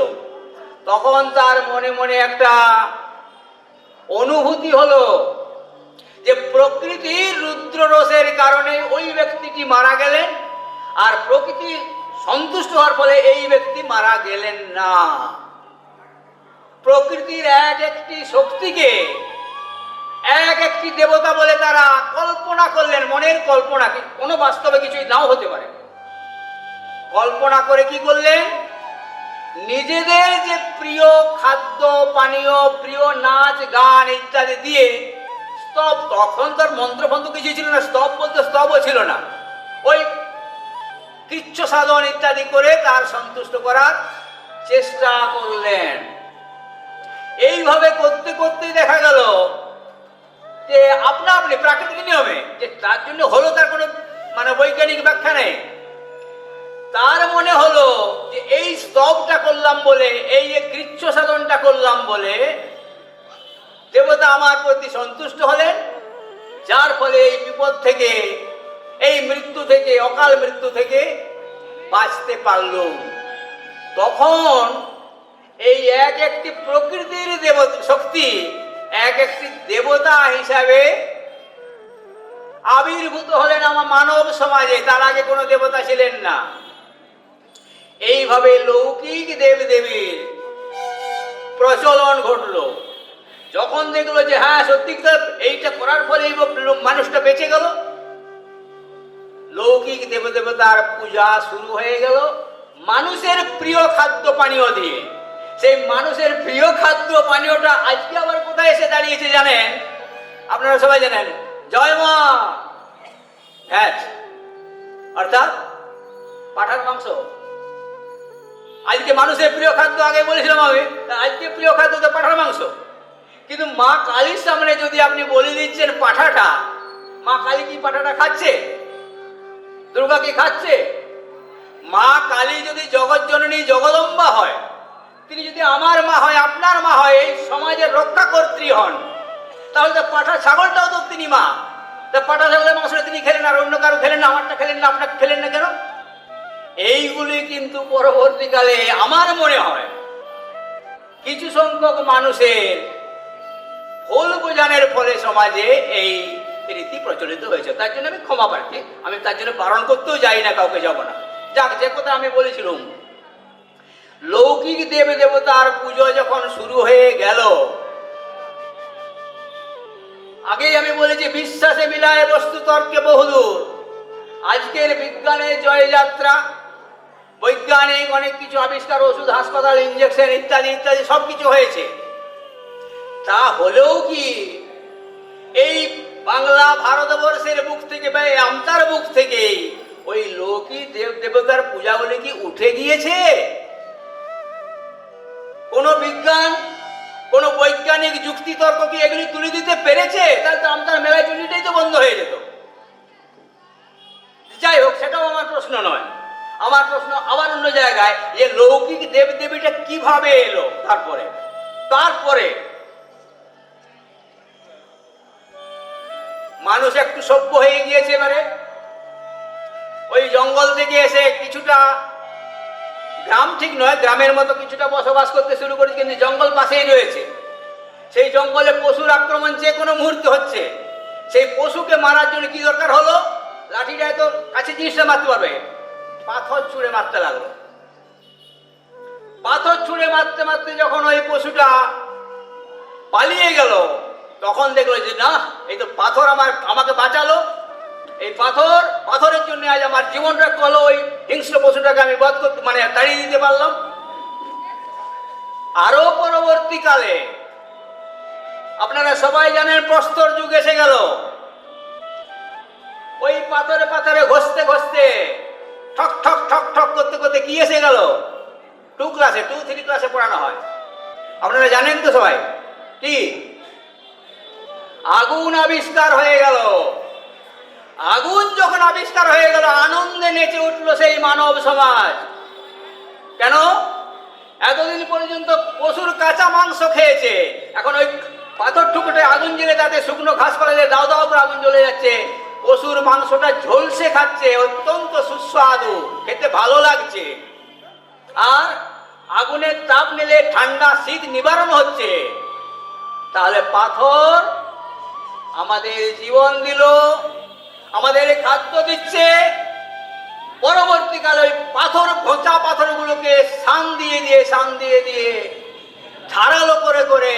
Speaker 3: তখন তার মনে মনে একটা অনুভূতি হলো যে প্রকৃতির রুদ্ররসের কারণে ওই ব্যক্তিটি মারা গেলেন, আর প্রকৃতি সন্তুষ্ট হওয়ার ফলে এই ব্যক্তি মারা গেলেন না। প্রকৃতির এক একটি শক্তিকে এক একটি দেবতা বলে তারা কল্পনা করলেন, মনের কল্পনা, কোনো বাস্তবে কিছুই নাও হতে পারে। কল্পনা করে কি করলেন, নিজেদের যে প্রিয় খাদ্য পানীয়, প্রিয় নাচ গান ইত্যাদি দিয়ে স্তব, তখন তার মন্ত্রফন্ত্র কিছু ছিল না, স্তব বলতে স্তবও ছিল না, ওই কৃচ্ছ সাধন ইত্যাদি করে তার সন্তুষ্ট করার চেষ্টা করলেন। এইভাবে করতে করতে দেখা গেল যে আপনা আপনি প্রাকৃতিক নিয়মে, যে তার জন্য হলো তার কোনো মানে বৈজ্ঞানিক ব্যাখ্যা নেই, তার মনে হলো যে এই স্তবটা করলাম বলে, এই যে কৃচ্ছ সাধনটা করলাম বলে দেবতা আমার প্রতি সন্তুষ্ট হলেন, যার ফলে এই বিপদ থেকে, এই মৃত্যু থেকে, অকাল মৃত্যু থেকে বাঁচতে পারলুম। তখন এই এক একটি প্রকৃতির দেবতা শক্তি এক একটি দেবতা হিসাবে আবির্ভূত হলেন আমার মানব সমাজে, তার আগে কোনো দেবতা ছিলেন না। এইভাবে লৌকিক দেব দেবীর প্রচলন ঘটলো। যখন দেখলো যে হ্যাঁ সত্যিকার এইটা করার ফলে এই মানুষটা বেঁচে গেল, লৌকিক দেবদেবতার পূজা শুরু হয়ে গেল মানুষের প্রিয় খাদ্য পানীয় দিয়ে। সেই মানুষের প্রিয় খাদ্য পানীয়টা আজকে আবার কোথায় এসে দাঁড়িয়েছে জানেন? আপনারা সবাই জানেন, জয় মা ভ্যাট, অর্থাৎ পাঁঠার মাংস। আজকে মানুষের প্রিয় খাদ্য, আগে বলেছিলাম আমি, আজকে প্রিয় খাদ্য তো পাঁঠার মাংস। কিন্তু মা কালীর সামনে যদি আপনি বলে দিচ্ছেন পাঁঠাটা, মা কালী কি পাঁঠাটা খাচ্ছে? দুর্গা কি খাচ্ছে? মা কালী যদি জগৎ জননী জগদম্বা হয়, তিনি যদি আমার মা হয়, আপনার মা হয়, এই সমাজের রক্ষাকর্ত্রী হন, তাহলে তো পাঁঠা ছাগলটাও তো তিনি মা। তা পাঁঠা ছাগলের মাংসটা তিনি খেলেন, আর অন্য কারো খেলেন না, আমারটা খেলেন না, আপনাকে খেলেন না কেন? এইগুলি কিন্তু পরবর্তীকালে আমার মনে হয় কিছু সংখ্যক মানুষের ভুল বোঝানোর ফলে সমাজে এই রীতি প্রচলিত হয়েছে। তার জন্য আমি ক্ষমা প্রার্থী, আমি তার জন্য বারণ করতেও যাই না, কাউকে যাব না। যাক, যে কথা আমি বলেছিলাম, লৌকিক দেব দেবতার পুজো যখন শুরু হয়ে গেল, আগেই আমি বলেছি বিশ্বাসে বিলায় বস্তু তর্কে বহুদূর। আজকের বিজ্ঞানের জয়যাত্রা, বৈজ্ঞানিক অনেক কিছু আবিষ্কার, ওষুধ, হাসপাতাল, ইঞ্জেকশন ইত্যাদি ইত্যাদি সব কিছু হয়েছে। তা হলেও কি এই বাংলা ভারতবর্ষের বুক থেকে বা এই আমতার বুক থেকে ওই লৌকি দেব দেবতার পূজাগুলি কি উঠে গিয়েছে? কোন বিজ্ঞান, কোন বৈজ্ঞানিক যুক্তি তর্ক কি এগুলি তুলে দিতে পেরেছে? তাহলে তো আমতার মেলায় চুরিটাই তো বন্ধ হয়ে যেত। যাই হোক, সেটাও আমার প্রশ্ন নয়। আমার প্রশ্ন আবার অন্য জায়গায়, যে লৌকিক দেব দেবীটা কিভাবে এলো? তারপরে মানুষ একটু সভ্য হয়ে গিয়েছে। এবারে ওই জঙ্গল থেকে এসে কিছুটা, গ্রাম ঠিক নয়, গ্রামের মতো কিছুটা বসবাস করতে শুরু করেছে, কিন্তু জঙ্গল পাশেই রয়েছে। সেই জঙ্গলে পশুর আক্রমণ যে কোনো মুহূর্তে হচ্ছে। সেই পশুকে মারার জন্য কি দরকার হলো? লাঠিটায় তো কাছে জিনিসটা মারতে পারবে, পাথর ছুঁড়ে মারতে লাগলো। পাথর ছুঁড়ে মারতে মারতে যখন ওই পশুটা পালিয়ে গেল, তখন দেখলো যে না, এই তো পাথর আমাকে বাঁচালো। এই পাথরের জন্য আজ আমার জীবন রক্ষা হলো। ওই হিংস্র পশুটাকে আমি বধ করতে, মানে তাড়িয়ে দিতে পারলাম। আরো পরবর্তীকালে আপনারা সবাই জানেন, প্রস্তর যুগ এসে গেল। ওই পাথরে পাথরে ঘষতে ঘষতে, ঠক ঠক ঠক ঠক করতে করতে কি এসে গেল? 2 3 ক্লাসে পড়ানো হয়, আপনারা জানেন তো সবাই। কি? আগুন আবিষ্কার হয়ে গেল। আগুন যখন আবিষ্কার হয়ে গেল, আনন্দে নেচে উঠল সেই মানব সমাজ। কেন? এতদিন পর্যন্ত পশুর কাঁচা মাংস খেয়েছে, এখন ওই পাথর টুকরোতে আগুন জ্বেলে তাতে শুকনো ঘাস পালালে দাও দাও করে আগুন জ্বলে যাচ্ছে। পশুর মাংসটা ঝলসে খাচ্ছে, অত্যন্ত সুস্বাদু, খেতে ভালো লাগছে। আর আগুনের তাপ নিলে ঠান্ডা শীত নিবারণ হচ্ছে। তাহলে পাথর আমাদের জীবন দিল, আমাদের খাদ্য দিচ্ছে। পরবর্তীকালে ওই ভোঁচা পাথরগুলোকে শান দিয়ে দিয়ে ধারালো করে করে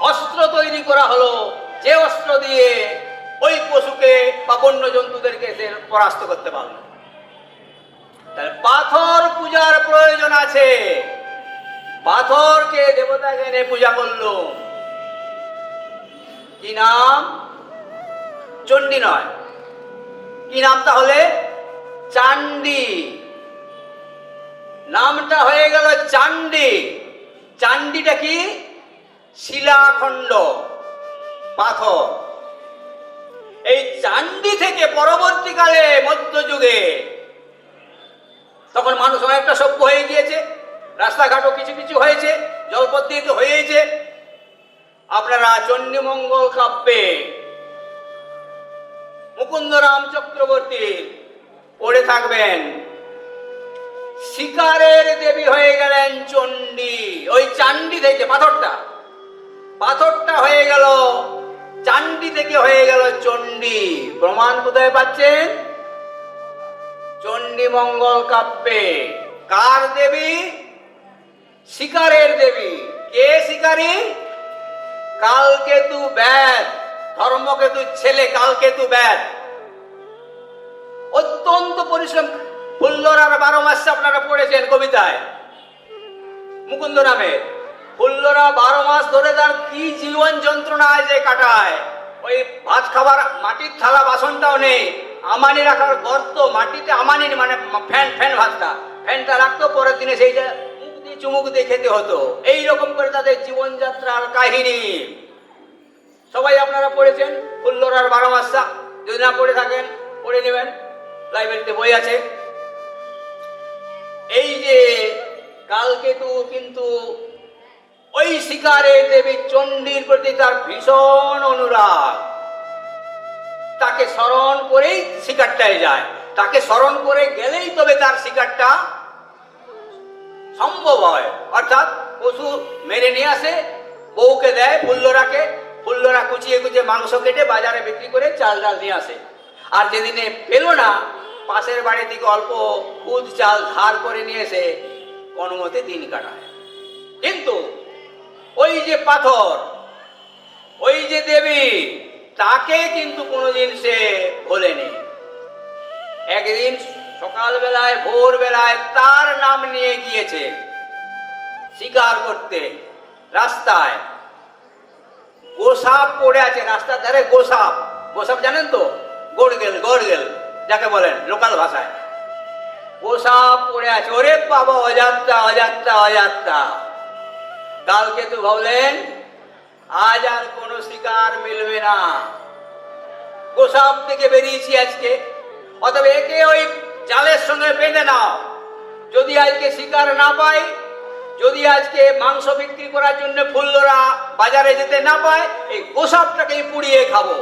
Speaker 3: অস্ত্র তৈরি করা হলো, যে অস্ত্র দিয়ে ওই পশুকে বা বন্য জন্তুদেরকে সে পরাস্ত করতে পারল। তাহলে পাথর পূজার প্রয়োজন আছে। পাথরকে দেবতাকে এনে পূজা করলো। কি নাম? চণ্ডী নয়। কি নাম তাহলে? চান্ডী। নামটা হয়ে গেল চান্ডী। চান্ডীটা কি? শিলাখণ্ড, পাথর। এই চান্ডী থেকে পরবর্তীকালে মধ্যযুগে, তখন মানুষ অনেকটা সভ্য হয়ে গিয়েছে, রাস্তাঘাটও কিছু কিছু হয়েছে, জলপথ দিয়ে তো হয়েছে। আপনারা চণ্ডীমঙ্গল কাব্যে মুকুন্দরাম চক্রবর্তীর পড়ে থাকবেন, শিকারের দেবী হয়ে গেলেন চণ্ডী। ওই চান্ডী থেকে পাথরটা হয়ে গেল, চান্ডী থেকে হয়ে গেল চণ্ডী। প্রমাণ কোথায় পাচ্ছেন? চণ্ডীমঙ্গল কাব্যে। কার দেবী? শিকারের দেবী। কে শিকারী? কালকেতু ব্যাধ, ধর্মকেতুর ছেলে কালকেতু ব্যাধ। অত্যন্ত পরিশ্রম। ফুল্লরার 12 মাস আপনারা পড়েছেন কবিতায়, মুকুন্দ নামের। ফুল্লরা 12 মাস ধরে তার কি জীবন যন্ত্রণায় যে কাটায়। ওই ভাত খাবার মাটির থালা বাসনটাও নেই, আমানি রাখার গর্ত, মাটিতে আমানি মানে ফ্যান ফ্যানটা রাখতো, পরের দিনে সেইটা মুখ দিয়ে চুমুক দিয়ে খেতে হতো। এইরকম করে তাদের জীবনযাত্রার কাহিনী সবাই আপনারা পড়েছেন। ফুল্লরার 12 মাস, যদি না পড়ে থাকেন পড়ে নেবেন, লাইব্রেরিতে বই আছে। এই যে কালকেতু কিন্তু ওই শিকারের দেবী চণ্ডীর প্রতি তার ভীষণ অনুরাগ। তাকে স্মরণ করেই শিকারটায় যায়, তাকে স্মরণ করে গেলেই তবে তার শিকারটা সম্ভব হয়। অর্থাৎ পশু মেরে নিয়ে আসে, বউকে দেয় ফুল্লরাকে, ফুল্লরা কুচিয়ে কুচিয়ে মাংস কেটে বাজারে বিক্রি করে চাল ডাল নিয়ে আসে। আর যেদিনে পেল না, পাশের বাড়ি থেকে অল্প খুদ চাল ধার করে নিয়ে এসে কোনোমতে দিন কাটায়। কিন্তু ওই যে পাথর, ওই যে দেবী, তাকে কিন্তু কোনোদিন সে ভোলেনি। একদিন সকালবেলায় ভোরবেলায় তার নাম নিয়ে গিয়েছে শিকার করতে রাস্তায়। গোসাপ পড়ে আছে রাস্তার ধারে, গোসাপ, গোসাপ জানেন তো, গড়গেল, গড়গেল যাকে বলেন লোকাল ভাষায়, গোসাপ পড়ে আছে। ওরে বাবা, অযাত্রা অযাত্রা অযাত্রা। কালকে তো ভাবলেন আজ আর কোনো শিকার মিলবে না, গোসাপ থেকে বেরিয়েছি আজকে, অতএব একে ওই জালের সঙ্গে বেঁধে নাও। যদি আজকে শিকার না পাই, যদি আজকে মাংস বিক্রি করার জন্য ফুল্লরা বাজারে যেতে না পায়, এই গোসাপটাকেই পুড়িয়ে খাবো।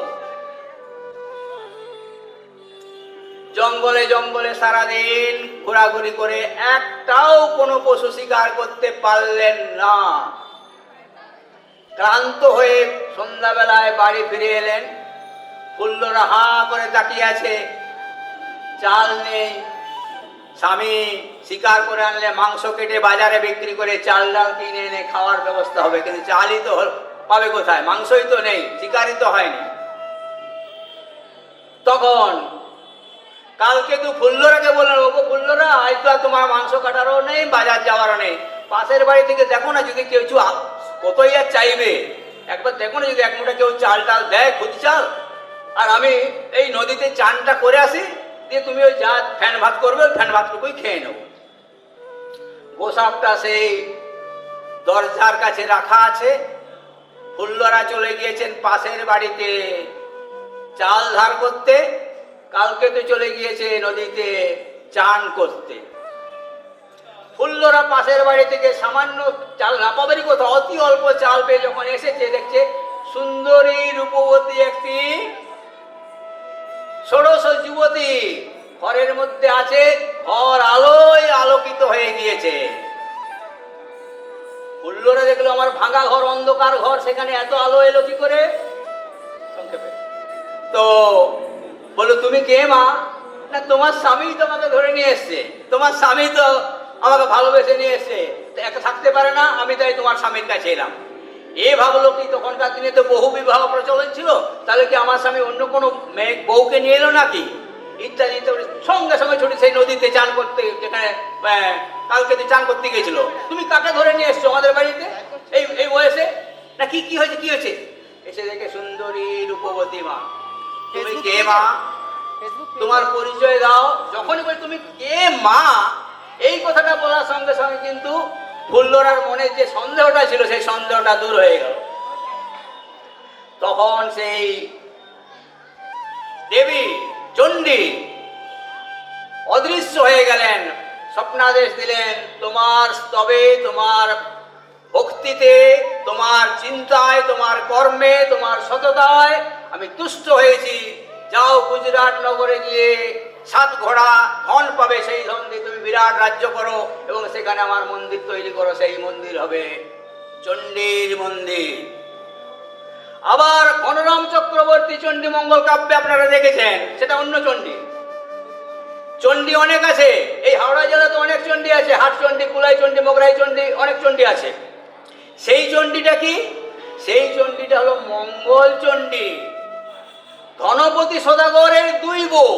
Speaker 3: জঙ্গলে জঙ্গলে সারাদিন ঘোরাঘুরি করে একটাও কোনো পশু শিকার করতে পারলেন না। ক্লান্ত হয়ে সন্ধ্যাবেলায় বাড়ি ফিরে এলেন। ফুল্লরা হাঁ করে তাকিয়ে আছে, চাল নেই। স্বামী শিকার করে আনলে মাংস কেটে বাজারে বিক্রি করে চাল ডাল কিনে এনে খাওয়ার ব্যবস্থা হবে, কিন্তু চালই তো পাবে কোথায়? মাংসই তো নেই, শিকারই তো হয়নি। তখন কালকে তো ফুল্লরাকে বললেন, ওগো ফুল্লরা, আজ তো আর তোমার মাংস কাটারও নেই, বাজার যাওয়ারও নেই, পাশের বাড়ি থেকে দেখো না যদি কেউ কতই আর চাইবে, একবার দেখো না যদি এক মুঠা কেউ চাল টাল দেয়, খুদি চাল, আর আমি এই নদীতে চানটা করে আসি, দিয়ে তুমি ওই যা ফ্যান ভাত করবে ওই ফ্যান ভাতটুকুই খেয়ে নেব। গোসাপটা সেই দরজার কাছে রাখা আছে। ফুল্লরা চলে গিয়েছেন পাশের বাড়িতে চাল ধার করতে, কালকে তো চলে গিয়েছে নদীতে চান করতে। ফুল্লরা পাশের বাড়ি থেকে সামান্য চাল না পাবেরই কথা, অতি অল্প চাল পেয়ে যখন এসেছে, দেখছে সুন্দরী রূপবতী একটি ষোড়শ যুবতী ঘরের মধ্যে আছে, ঘর আলোয় আলোকিত হয়ে গিয়েছে। ফুল্লরা দেখলো আমার ভাঙা ঘর, অন্ধকার ঘর, সেখানে এত আলো এলো কি করে? সংক্ষেপে তো বললো, তুমি কে মা? না, তোমার স্বামী তোমাকে ধরে নিয়ে এসছে, তোমার স্বামী তো আমাকে ভালোবেসে নিয়ে এসছে, একা থাকতে পারে না, আমি তাই তোমার স্বামীর কাছে এলাম। এ ভাবলো কি, তখনকার দিনে তো বহু বিবাহ প্রচলন ছিল, তাহলে কি আমার স্বামী অন্য কোনো মেয়ে বউকে নিয়ে এলো নাকি, ইত্যাদি ইত্যাদি। সঙ্গে সঙ্গে ছুটে সেই নদীতে চান করতে, যেখানে কালকে চান করতে গিয়েছিল। তুমি কাকে ধরে নিয়ে এসছো আমাদের বাড়িতে এই এই বয়সে? না, কি কি হয়েছে, কি হয়েছে? এসে দেখে সুন্দরী রূপবতী মা। তুমি কে মা? তোমার পরিচয় দাও। যখনই বলি তুমি কে মা, এই কথাটা বলার সঙ্গে সঙ্গে কিন্তু ফুল্লরার মনে যে সন্দেহটা ছিল, সেই সন্দেহটা দূর হয়ে গেল। তখন সেই দেবী চণ্ডী অদৃশ্য হয়ে গেলেন, স্বপ্নাদেশ দিলেন, তোমার স্তবে, তোমার ভক্তিতে, তোমার চিন্তায়, তোমার কর্মে, তোমার সততায় আমি তুষ্ট হয়েছি। যাও গুজরাট নগরে গিয়ে 7 ঘোড়া ধন পাবে, সেই ধন দিয়ে তুমি বিরাট রাজ্য করো এবং সেখানে আমার মন্দির তৈরি করো, সেই মন্দির হবে চণ্ডীর মন্দির। আবার ঘনরাম চক্রবর্তী চণ্ডী মঙ্গল কাব্যে আপনারা দেখেছেন, সেটা অন্য চণ্ডী। চণ্ডী অনেক আছে, এই হাওড়া জেলাতে অনেক চণ্ডী আছে, হাট চণ্ডী, কুলাই চণ্ডী, মোগরাই চণ্ডী, অনেক চণ্ডী আছে। সেই চণ্ডীটা কি? সেই চণ্ডীটা হলো মঙ্গল চণ্ডী। ধনপতি সদাগরের 2 বউ,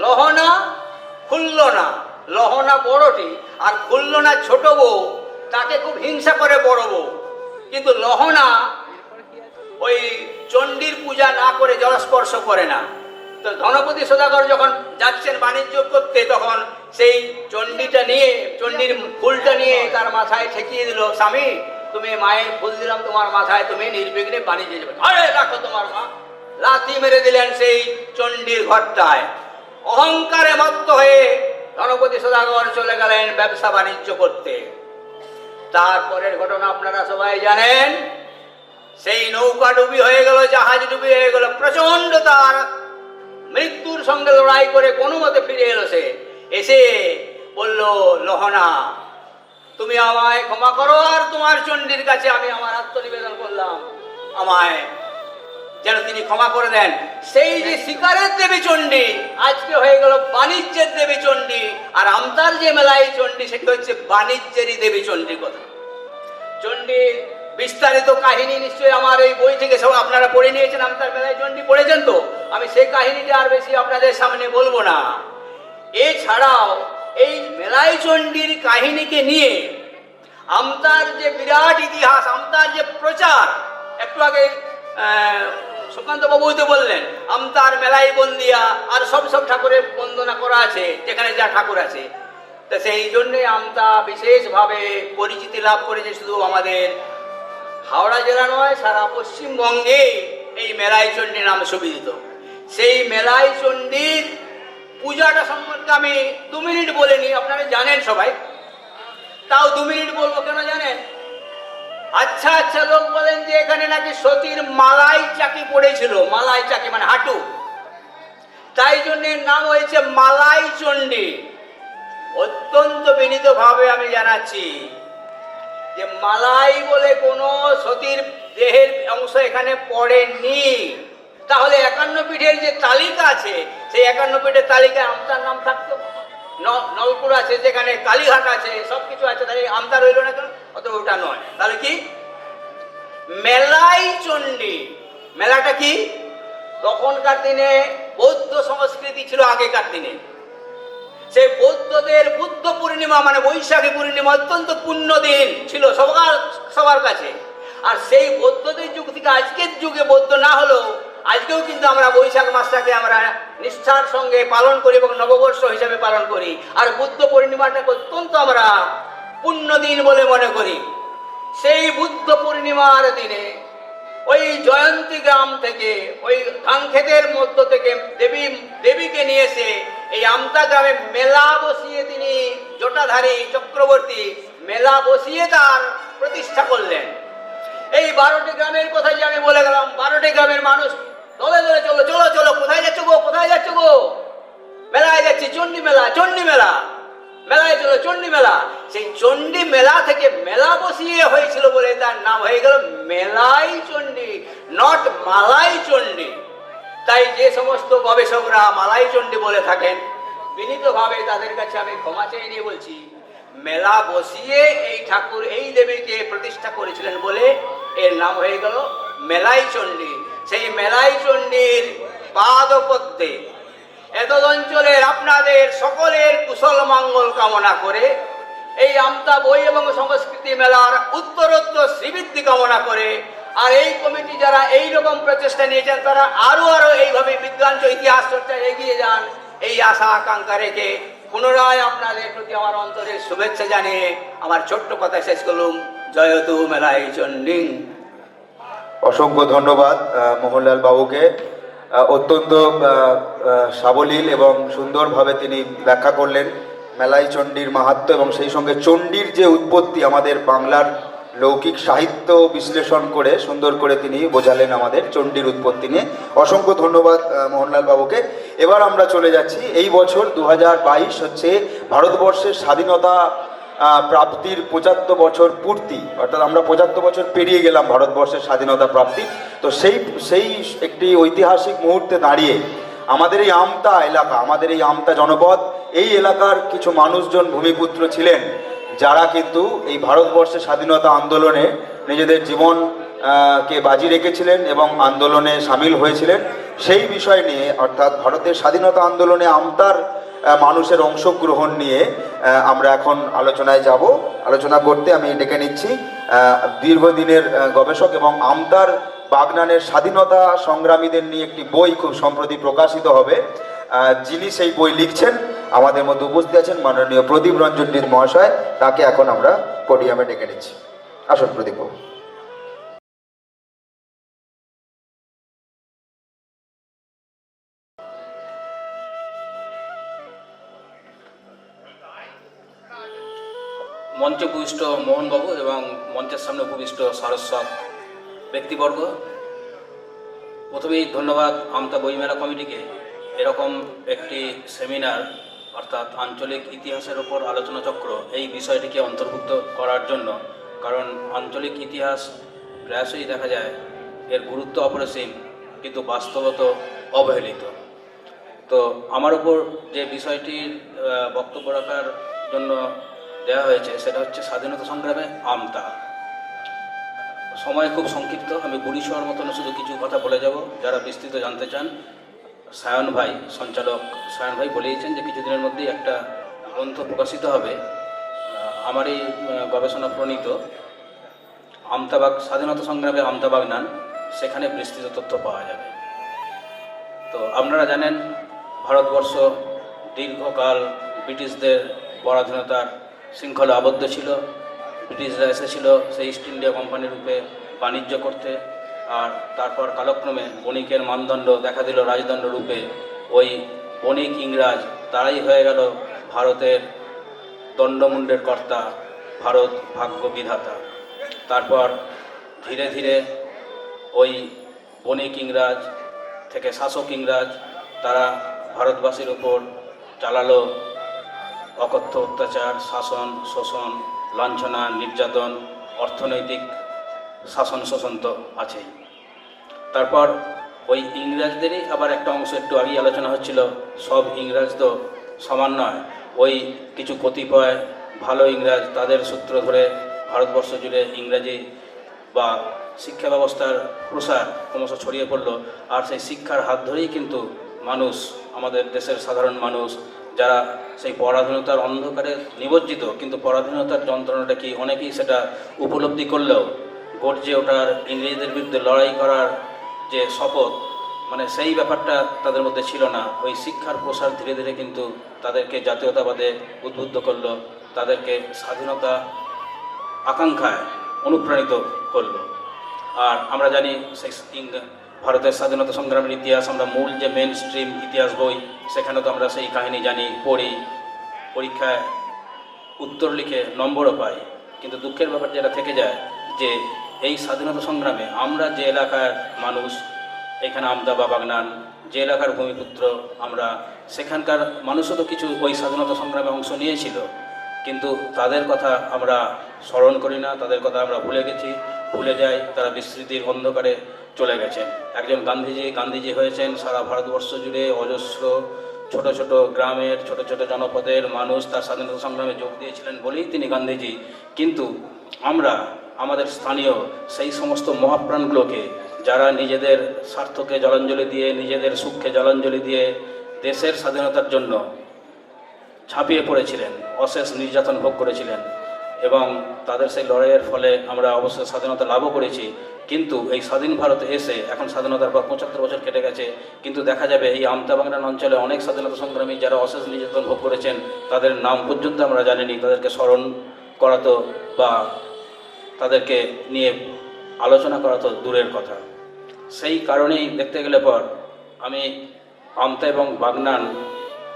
Speaker 3: লহনা খুল্লনা। লহনা বড়টি আর খুল্লনা ছোট বউ, তাকে খুব হিংসা করে বড় বউ। কিন্তু লহনা ওই চণ্ডীর পূজা না করে জলস্পর্শ করে না। তো ধনপতি সদাগর যখন যাচ্ছেন বাণিজ্য করতে, তখন সেই চণ্ডীটা নিয়ে, চণ্ডীর ফুলটা নিয়ে তার মাথায় ঠেকিয়ে দিল, স্বামী তুমি মায়ের ফুল দিলাম তোমার মাথায়, তুমি নির্বিঘ্নে বাণিজ্যে যাবে। আরে রাখো তোমার মা। লাথি মেরে দিলেন সেই চণ্ডীর ঘরটায়। অহংকারে মত্ত হয়ে ধনপতি সদাগর চলে গেলেন ব্যবসা বাণিজ্য করতে। তারপরের ঘটনা আপনারা সবাই জানেন। সেই নৌকা ডুবি হয়ে গেল, জাহাজ ডুবি হয়ে গেল, প্রচন্ড তার মৃত্যুর সঙ্গে লড়াই করে কোনো মতে ফিরে এলো। সে এসে বলল, লহনা তুমি আমায় ক্ষমা করো, আর তোমার চণ্ডীর কাছে আমি আমার আত্মনিবেদন করলাম, আমায় যেন তিনি ক্ষমা করে দেন। সেই যে শিকারের দেবী চণ্ডী আজকে হয়ে গেল বাণিজ্যের দেবী চণ্ডী, আর আমতার যে মেলায় চণ্ডী সেটি হচ্ছে বাণিজ্যেরই দেবী চণ্ডী। কথা চণ্ডীর বিস্তারিত কাহিনী নিশ্চয়ই আমার এই বই থেকে সব আপনারা পড়ে নিয়েছেন, আমতার মেলায় চণ্ডী পড়েছেন, তো আমি সেই কাহিনীটা আর বেশি আপনাদের সামনে বলবো না। এছাড়াও এই মেলাই চণ্ডীর কাহিনীকে নিয়ে আমতার যে বিরাট ইতিহাস, আমতার যে প্রচার, একটু আগে সুকান্ত বাবু তো বললেন আমতার মেলাই বন্দিয়া, আর সব ঠাকুরের বন্দনা করা আছে যেখানে যা ঠাকুর আছে। তা সেই জন্যে আমতা বিশেষভাবে পরিচিতি লাভ করেছে, শুধু আমাদের হাওড়া জেলা নয়, সারা পশ্চিমবঙ্গে এই মেলাই চণ্ডী নাম সুবিদিত। সেই মেলাই চণ্ডীর পূজাটা সম্পর্কে আমি 2 মিনিট বলিনি, আপনারা জানেন সবাই, তাও 2 মিনিট বলবো। কেন জানেন? আচ্ছা লোক বলেন যে এখানে নাকি সতীর মালাই চাকি পড়েছিল, মালাই চাকি মানে হাঁটু, তাই জন্য নাম হয়েছে মালাই চণ্ডী। অত্যন্ত বিনীতভাবে আমি জানাচ্ছি যে মালাই বলে কোনো সতীর দেহের অংশ এখানে পড়েনি। তাহলে 51 পীঠের যে তালিকা আছে, সেই 51 পীঠের তালিকায় আমতার নাম থাকতো। নলপুর আছে, যেখানে কালীঘাট আছে, সবকিছু আছে, তাহলে আমতা রইল না কেন? অত ওটা নয়। তাহলে কি মেলাই চণ্ডী? মেলাটা কি? তখনকার দিনে বৌদ্ধ সংস্কৃতি ছিল, আগেকার দিনে সেই বৌদ্ধদের বুদ্ধ পূর্ণিমা মানে বৈশাখী পূর্ণিমা অত্যন্ত পুণ্য দিন ছিল সবার কাছে। আর সেই বৌদ্ধদের যুগ থেকে আজকের যুগে বৌদ্ধ না হলেও আজকেও কিন্তু আমরা বৈশাখ মাসটাকে আমরা নিষ্ঠার সঙ্গে পালন করি এবং নববর্ষ হিসাবে পালন করি। আর বুদ্ধ পূর্ণিমাটাকে অত্যন্ত আমরা পুণ্য দিন বলে মনে করি। সেই বুদ্ধ পূর্ণিমার দিনে ওই জয়ন্তী গ্রাম থেকে, ওই ধানক্ষেতের মধ্য থেকে দেবীকে নিয়ে এসে এই আমতা গ্রামে মেলা বসিয়ে তিনি জটাধারী চক্রবর্তী মেলা বসিয়ে তার প্রতিষ্ঠা করলেন। এই 12টি গ্রামের কথা যে আমি বলে গেলাম, 12টি গ্রামের মানুষ দলে দলে চলো চলো চলো, কোথায় যাচ্ছ গো, কোথায় যাচ্ছ গো? মেলায় যাচ্ছি, চণ্ডী মেলা, চণ্ডী মেলা, মেলায় চলো চণ্ডী মেলা। সেই চণ্ডী মেলা থেকে মেলা বসিয়ে হয়েছিল বলে তার নাম হয়ে গেল মেলাই চণ্ডী, নট মালাই চণ্ডী। তাই যে সমস্ত গবেষকরা মালাই চণ্ডী বলে থাকেন, বিনীতভাবে তাদের কাছে আমি ক্ষমা চেয়ে নিয়ে বলছি, মেলা বসিয়ে এই ঠাকুর এই দেবীকে প্রতিষ্ঠা করেছিলেন বলে এর নাম হয়ে গেল মেলাই চণ্ডী। সেই মেলাই চণ্ডীর পাদপদ্মে এতদ অঞ্চলের আপনাদের সকলের কুশল মঙ্গল কামনা করে, এই আমতা বই এবং সংস্কৃতি মেলার উত্তরোত্তর শ্রীবৃদ্ধি কামনা করে, আর এই কমিটি যারা এই রকম প্রচেষ্টা নিয়েছেন তারা আরো এইভাবে বিজ্ঞান ইতিহাস চর্চায় এগিয়ে যান, এই আশা আকাঙ্ক্ষা রেখে পুনরায় আপনাদের প্রতি আমার অন্তরের শুভেচ্ছা জানিয়ে আমার ছোট্ট কথা শেষ করলুম। জয়তু মেলাই চণ্ডী।
Speaker 1: অসংখ্য ধন্যবাদ মোহনলাল বাবুকে। অত্যন্ত সাবলীল এবং সুন্দরভাবে তিনি ব্যাখ্যা করলেন মেলাই চণ্ডীর মাহাত্ম্য এবং সেই সঙ্গে চণ্ডীর যে উৎপত্তি আমাদের বাংলার লৌকিক সাহিত্য বিশ্লেষণ করে সুন্দর করে তিনি বোঝালেন আমাদের চণ্ডীর উৎপত্তি নিয়ে। অসংখ্য ধন্যবাদ মোহনলাল বাবুকে। এবার আমরা চলে যাচ্ছি, এই বছর 2022 হচ্ছে ভারতবর্ষের স্বাধীনতা প্রাপ্তির 75 বছর পূর্তি, অর্থাৎ আমরা 75 বছর পেরিয়ে গেলাম ভারতবর্ষের স্বাধীনতা প্রাপ্তি। তো সেই একটি ঐতিহাসিক মুহূর্তে দাঁড়িয়ে আমাদের এই আমতা এলাকা, আমাদের এই আমতা জনপদ, এই এলাকার কিছু মানুষজন ভূমিপুত্র ছিলেন যারা কিন্তু এই ভারতবর্ষের স্বাধীনতা আন্দোলনে নিজেদের জীবন কে বাজি রেখেছিলেন এবং আন্দোলনে সামিল হয়েছিলেন। সেই বিষয় নিয়ে, অর্থাৎ ভারতের স্বাধীনতা আন্দোলনে আমতার মানুষের অংশগ্রহণ নিয়ে আমরা এখন আলোচনায় যাব। আলোচনা করতে আমি ডেকে নিচ্ছি দীর্ঘদিনের গবেষক এবং আমতার বাগনানের স্বাধীনতা সংগ্রামীদের নিয়ে একটি বই খুব সম্প্রতি প্রকাশিত হবে, যিনি সেই বই লিখছেন আমাদের মধ্যে উপস্থিত আছেন মাননীয় প্রদীপ রঞ্জন জিৎ মহাশয়। তাকে এখন আমরা পোডিয়ামে ডেকে নিচ্ছি। আসুন প্রদীপ বাবু।
Speaker 4: মঞ্চে উপবিষ্ট মোহনবাবু এবং মঞ্চের সামনে উপবিষ্ট সারস্বত ব্যক্তিবর্গ, প্রথমেই ধন্যবাদ আমতা বইমেলা কমিটিকে এরকম একটি সেমিনার অর্থাৎ আঞ্চলিক ইতিহাসের ওপর আলোচনা চক্র এই বিষয়টিকে অন্তর্ভুক্ত করার জন্য। কারণ আঞ্চলিক ইতিহাস প্রায়শই দেখা যায় এর গুরুত্ব অপরিসীম কিন্তু বাস্তবত অবহেলিত। তো আমার ওপর যে বিষয়টির বক্তব্য রাখার জন্য দেওয়া হয়েছে সেটা হচ্ছে স্বাধীনতা সংগ্রামে আমতা। সময় খুব সংক্ষিপ্ত, আমি পরিসর মতন শুধু কিছু কথা বলে যাব। যারা বিস্তৃত জানতে চান, সায়ন ভাই, সঞ্চালক সায়ন ভাই বলেইছেন যে কিছুদিনের মধ্যেই একটা গ্রন্থ প্রকাশিত হবে আমার এই গবেষণা প্রণীত আমতাবাগ স্বাধীনতা সংগ্রামে আমতাবাগ নান, সেখানে বিস্তৃত তথ্য পাওয়া যাবে। তো আপনারা জানেন ভারতবর্ষ দীর্ঘকাল ব্রিটিশদের পরাধীনতার শৃঙ্খলা আবদ্ধ ছিল। ব্রিটিশরা এসেছিল সেই ইস্ট ইন্ডিয়া কোম্পানির রূপে বাণিজ্য করতে, আর তারপর কালক্রমে বণিকের মানদণ্ড দেখা দিল রাজদণ্ড রূপে। ওই বণিক ইংরাজ তারাই হয়ে গেল ভারতের দণ্ডমুণ্ডের কর্তা, ভারত ভাগ্য বিধাতা। তারপর ধীরে ধীরে ওই বণিক ইংরাজ থেকে শাসক ইংরাজ তারা ভারতবাসীর উপর চালালো অকথ্য অত্যাচার, শাসন, শোষণ, লাঞ্ছনা, নির্যাতন, অর্থনৈতিক শাসন শোষণ তো আছেই। তারপর ওই ইংরাজদেরই আবার একটা অংশ, একটু আগেই আলোচনা হচ্ছিল, সব ইংরাজ তো সমান নয়। ওই কিছু কতিপয় ভালো ইংরাজ, তাদের সূত্র ধরে ভারতবর্ষ জুড়ে ইংরাজি বা শিক্ষা ব্যবস্থার প্রসার ক্রমশ ছড়িয়ে পড়ল। আর সেই শিক্ষার হাত ধরেই কিন্তু মানুষ, আমাদের দেশের সাধারণ মানুষ যারা সেই পরাধীনতার অন্ধকারে নিমজ্জিত, কিন্তু পরাধীনতার যন্ত্রণাটা কি অনেকেই সেটা উপলব্ধি করলেও গর্জে ওঠার, ইংরেজদের বিরুদ্ধে লড়াই করার যে শপথ, মানে সেই ব্যাপারটা তাদের মধ্যে ছিল না। ওই শিক্ষার প্রসার ধীরে ধীরে কিন্তু তাদেরকে জাতীয়তাবাদে উদ্বুদ্ধ করলো, তাদেরকে স্বাধীনতা আকাঙ্ক্ষায় অনুপ্রাণিত করলো। আর আমরা জানি সেই ভারতের স্বাধীনতা সংগ্রামের ইতিহাস, আমরা মূল যে মেন স্ট্রিম ইতিহাস বই, সেখানে তো আমরা সেই কাহিনী জানি, পড়ি, পরীক্ষায় উত্তর লিখে নম্বরও পাই। কিন্তু দুঃখের ব্যাপার যেটা থেকে যায় যে এই স্বাধীনতা সংগ্রামে আমরা যে এলাকার মানুষ, এখানে আমতা বা বাগনান, যে এলাকার ভূমিপুত্র আমরা, সেখানকার মানুষও তো কিছু ওই স্বাধীনতা সংগ্রামে অংশ নিয়েছিল, কিন্তু তাদের কথা আমরা স্মরণ করি না, তাদের কথা আমরা ভুলে গেছি, ভুলে যাই। তারা বিস্মৃতির অন্ধকারে চলে গেছেন। একজন গান্ধীজি হয়েছেন সারা ভারতবর্ষ জুড়ে অজস্র ছোট ছোট গ্রামের, ছোট ছোট জনপদের মানুষ তার স্বাধীনতা সংগ্রামে যোগ দিয়েছিলেন বলেই তিনি গান্ধীজি। কিন্তু আমরা আমাদের স্থানীয় সেই সমস্ত মহাপ্রাণগুলোকে, যারা নিজেদের স্বার্থকে জলাঞ্জলি দিয়ে, নিজেদের সুখকে জলাঞ্জলি দিয়ে দেশের স্বাধীনতার জন্য ঝাঁপিয়ে পড়েছিলেন, অশেষ নির্যাতন ভোগ করেছিলেন, এবং তাদের সেই লড়াইয়ের ফলে আমরা অবশ্যই স্বাধীনতা লাভও করেছি। কিন্তু এই স্বাধীন ভারতে এসে এখন স্বাধীনতার পর 75 বছর কেটে গেছে, কিন্তু দেখা যাবে এই আমতা বাগনান অঞ্চলে অনেক স্বাধীনতা সংগ্রামী যারা অশেষ নির্যাতন ভোগ করেছেন, তাদের নাম পর্যন্ত আমরা জানিনি, তাদেরকে স্মরণ করা তো বা তাদেরকে নিয়ে আলোচনা করা তো দূরের কথা। সেই কারণেই দেখতে গেলে পর আমি আমতা এবং বাগনান,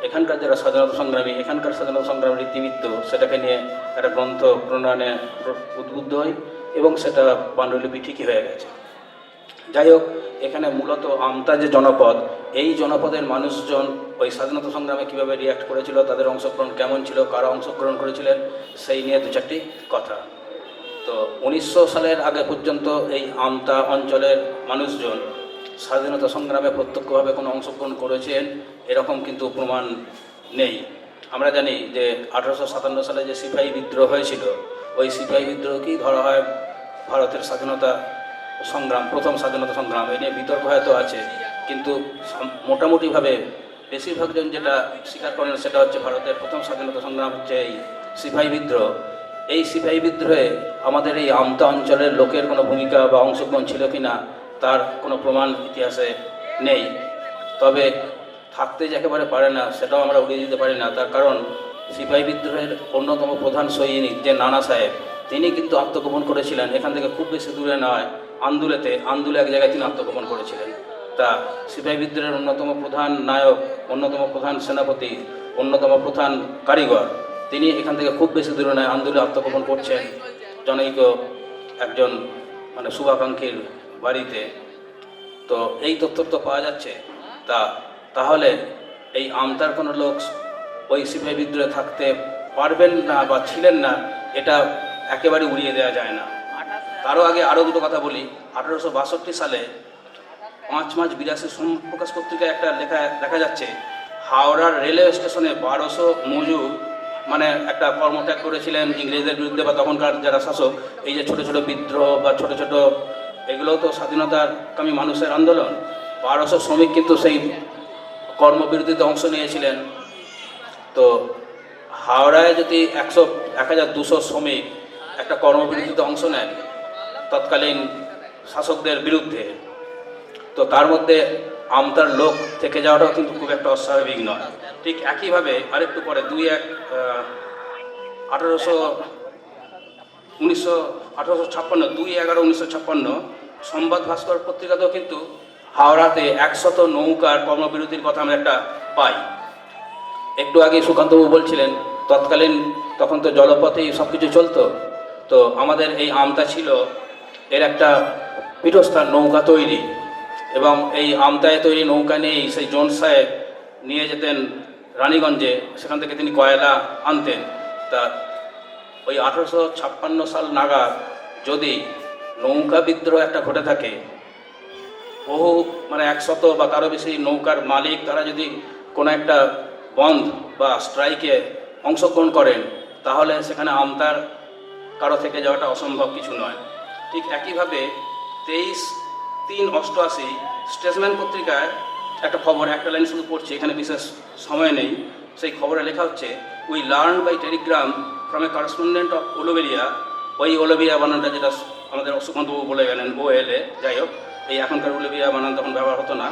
Speaker 4: এখানকার যারা স্বাধীনতা সংগ্রামী, এখানকার স্বাধীনতা সংগ্রামের ইতিবৃত্ত, সেটাকে নিয়ে একটা গ্রন্থ প্রণয়নে উদ্বুদ্ধ হই, এবং সেটা পাণ্ডুলিপি ঠিকই হয়ে গেছে। যাই হোক, এখানে মূলত আমতা যে জনপদ, এই জনপদের মানুষজন ওই স্বাধীনতা সংগ্রামে কীভাবে রিয়াক্ট করেছিল, তাদের অংশগ্রহণ কেমন ছিল, কারা অংশগ্রহণ করেছিলেন, সেই নিয়ে দু চারটি কথা। তো 1900 সালের আগে পর্যন্ত এই আমতা অঞ্চলের মানুষজন স্বাধীনতা সংগ্রামে প্রত্যক্ষভাবে কোনো অংশগ্রহণ করেছেন এরকম কিন্তু প্রমাণ নেই। আমরা জানি যে 1857 সালে যে সিপাহী বিদ্রোহ হয়েছিল, ওই সিপাহী বিদ্রোহকেই ধরা হয় ভারতের স্বাধীনতা সংগ্রাম, প্রথম স্বাধীনতা সংগ্রাম। এ নিয়ে বিতর্ক হয়তো আছে, কিন্তু মোটামুটিভাবে বেশিরভাগজন যেটা স্বীকার করেন সেটা হচ্ছে ভারতের প্রথম স্বাধীনতা সংগ্রাম হচ্ছে এই সিপাহী বিদ্রোহ। এই সিপাহী বিদ্রোহে আমাদের এই আমতা অঞ্চলের লোকের কোনো ভূমিকা বা অংশগ্রহণ ছিল কি না তার কোনো প্রমাণ ইতিহাসে নেই। তবে থাকতে যে একেবারে পারে না সেটাও আমরা উড়িয়ে দিতে পারি না। তার কারণ সিপাহী বিদ্রোহের অন্যতম প্রধান সৈনিক যে নানা সাহেব, তিনি কিন্তু আত্মগোপন করেছিলেন এখান থেকে খুব বেশি দূরে নয়, আন্দুলে এক জায়গায় তিনি আত্মগোপন করেছিলেন। তা সিপাহী বিদ্রোহের অন্যতম প্রধান নায়ক, অন্যতম প্রধান সেনাপতি, অন্যতম প্রধান কারিগর, তিনি এখান থেকে খুব বেশি দূরে নয়, আন্দুলে আত্মগোপন করছেন জনৈক একজন মানে শুভাকাঙ্ক্ষীর বাড়িতে। তো এই তথ্য তো পাওয়া যাচ্ছে। তাহলে এই আমতার কোনো লোক ওই সিপাহী বিদ্রোহে থাকতে পারবেন না বা ছিলেন না, এটা একেবারে উড়িয়ে দেওয়া যায় না। তারও আগে আরও দুটো কথা বলি। 1862 সালে 5 মার্চ 82 সোমপ্রকাশ পত্রিকায় একটা লেখা দেখা যাচ্ছে, হাওড়ার রেলওয়ে স্টেশনে 1200 মজুর মানে একটা কর্মত্যাগ করেছিলেন ইংরেজদের বিরুদ্ধে বা তখনকার যারা শাসক, এই যে ছোট ছোট বিদ্রোহ বা ছোট ছোট এগুলোও তো স্বাধীনতাকামী মানুষের আন্দোলন। 1200 শ্রমিক কিন্তু সেই কর্মবিরতিতে অংশ নিয়েছিলেন। তো হাওড়ায় যদি 1200 শ্রমিক একটা কর্মবিরতিতে অংশ নেন তৎকালীন শাসকদের বিরুদ্ধে, তো তার মধ্যে আমতার লোক থেকে যাওয়াটাও কিন্তু খুব একটা অস্বাভাবিক নয়। ঠিক একইভাবে আরেকটু পরে 2/11/1956 সংবাদ ভাস্কর পত্রিকাতেও কিন্তু হাওড়াতে 100 নৌকার কর্মবিরতির কথা আমরা একটা পাই। একটু আগে সুকান্তবাবু বলছিলেন তখন তো জলপথেই সব কিছু চলতো। তো আমাদের এই আমতা ছিল এর একটা পীঠস্থান নৌকা তৈরি, এবং এই আমতায় তৈরি নৌকা নিয়েই সেই জোন সাহেব নিয়ে যেতেন রানীগঞ্জে, সেখান থেকে তিনি কয়লা আনতেন। তা ওই 1856 সাল নাগাদ যদি নৌকা বিদ্রোহ একটা ঘটে থাকে, বহু মানে 100 বা তারও বেশি নৌকার মালিক তারা যদি কোনো একটা বন্ধ বা স্ট্রাইকে অংশগ্রহণ করেন, তাহলে সেখানে আমতার কারো থেকে যাওয়াটা অসম্ভব কিছু নয়। ঠিক একইভাবে 23/3/88 স্টেটসম্যান পত্রিকায় একটা খবর, একটা লাইন শুধু পড়ছি, এখানে বিশেষ সময় নেই। সেই খবরে লেখা হচ্ছে, we learn by telegram from a correspondent of Uluberia. ওই উলুবেরিয়া বানানটা যেটা আমাদের সুকান্তবাবু বলে গেলেন OLA, যাই হোক, এই এখনকার উলুবেরিয়া বানান তখন ব্যবহার হতো না।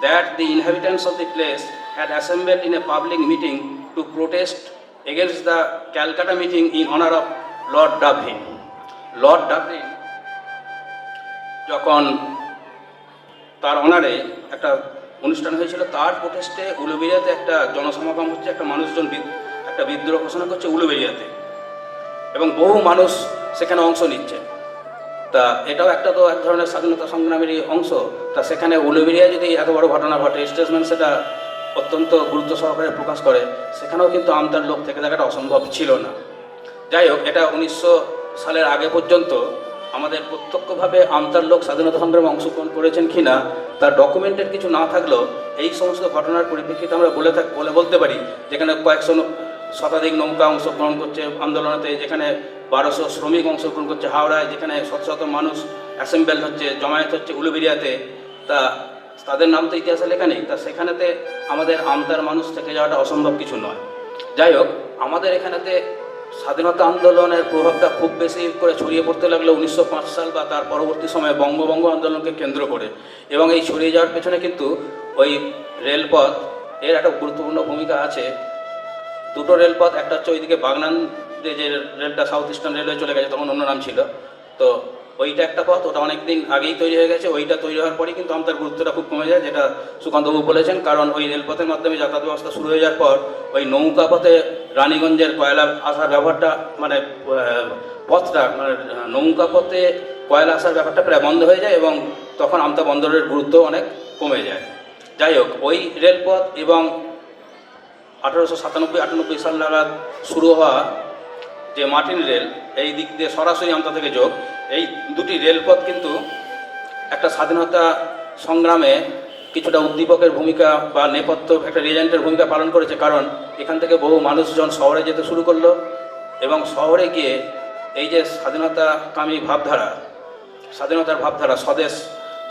Speaker 4: That the inhabitants of the place had assembled in a public meeting two protest against the Calcutta meeting in honour of Lord Dublin. Lord Dublin যখন তার অনারে একটা অনুষ্ঠান হয়েছিল, তার প্রোটেস্টে উলুবেরিয়াতে একটা জনসমাগম হচ্ছে, একটা মানুষজন একটা বিদ্রোহ ঘোষণা করছে উলুবেরিয়াতে, এবং বহু মানুষ সেখানে অংশ নিচ্ছে। তা এটাও একটা তো এক ধরনের স্বাধীনতা সংগ্রামেরই অংশ। তা সেখানে উলুবেরিয়া যদি এত বড় ঘটনা ঘটে, স্টেটসম্যান সেটা অত্যন্ত গুরুত্ব সহকারে প্রকাশ করে, সেখানেও কিন্তু আমতার লোক থেকে থাকাটা অসম্ভব ছিল না। যাই হোক, এটা 1900 সালের আগে পর্যন্ত আমাদের প্রত্যক্ষভাবে আমতার লোক স্বাধীনতা সংগ্রামে অংশগ্রহণ করেছেন কিনা তার ডকুমেন্টের কিছু না থাকলেও এই সমস্ত ঘটনার পরিপ্রেক্ষিতে আমরা বলতে পারি, যেখানে কয়েকশো শতাধিক নৌকা অংশগ্রহণ করছে আন্দোলনেতে, যেখানে 1200 শ্রমিক অংশগ্রহণ করছে হাওড়ায়, যেখানে শত শত মানুষ অ্যাসেম্বল হচ্ছে, জমায়েত হচ্ছে উলুবেরিয়াতে, তা তাদের নাম তো ইতিহাসে লেখা নেই। তা সেখানেতে আমাদের আমতার মানুষ থেকে যাওয়াটা অসম্ভব কিছু নয়। যাই হোক, আমাদের এখানেতে স্বাধীনতা আন্দোলনের প্রভাবটা খুব বেশি করে ছড়িয়ে পড়তে লাগলো 1905 সাল বা তার পরবর্তী সময়ে বঙ্গভঙ্গ আন্দোলনকে কেন্দ্র করে, এবং এই ছড়িয়ে যাওয়ার পেছনে কিন্তু ওই রেলপথ এর একটা গুরুত্বপূর্ণ ভূমিকা আছে। দুটো রেলপথ, একটা হচ্ছে ওইদিকে বাগনান যে রেলটা সাউথ ইস্টার্ন রেলওয়ে চলে গেছে, তখন অন্য নাম ছিল, তো ওইটা একটা পথ, ওটা অনেক দিন আগেই তৈরি হয়ে গেছে। ওইটা তৈরি হওয়ার পরেই কিন্তু আমতার গুরুত্বটা খুব কমে যায়, যেটা সুকান্তবাবু বলেছেন, কারণ ওই রেলপথের মাধ্যমে যাতায়াত ব্যবস্থা শুরু হয়ে যাওয়ার পর ওই নৌকা পথে রানীগঞ্জের কয়লা আসার ব্যাপারটা মানে পথটা মানে নৌকা পথে কয়লা আসার ব্যাপারটা প্রায় বন্ধ হয়ে যায়, এবং তখন আমতা বন্দরের গুরুত্ব অনেক কমে যায়। যাই হোক, ওই রেলপথ এবং 1897-98 সাল নাগাদ শুরু হওয়া যে মার্টিন রেল, এই দিক দিয়ে সরাসরি আমতা থেকে যোগ, এই দুটি রেলপথ কিন্তু একটা স্বাধীনতা সংগ্রামে কিছুটা উদ্দীপকের ভূমিকা বা নেপথ্য একটা রেজেন্টের ভূমিকা পালন করেছে। কারণ এখান থেকে বহু মানুষজন শহরে যেতে শুরু করলো, এবং শহরে গিয়ে এই যে স্বাধীনতাকামী ভাবধারা, স্বাধীনতার ভাবধারা, স্বদেশ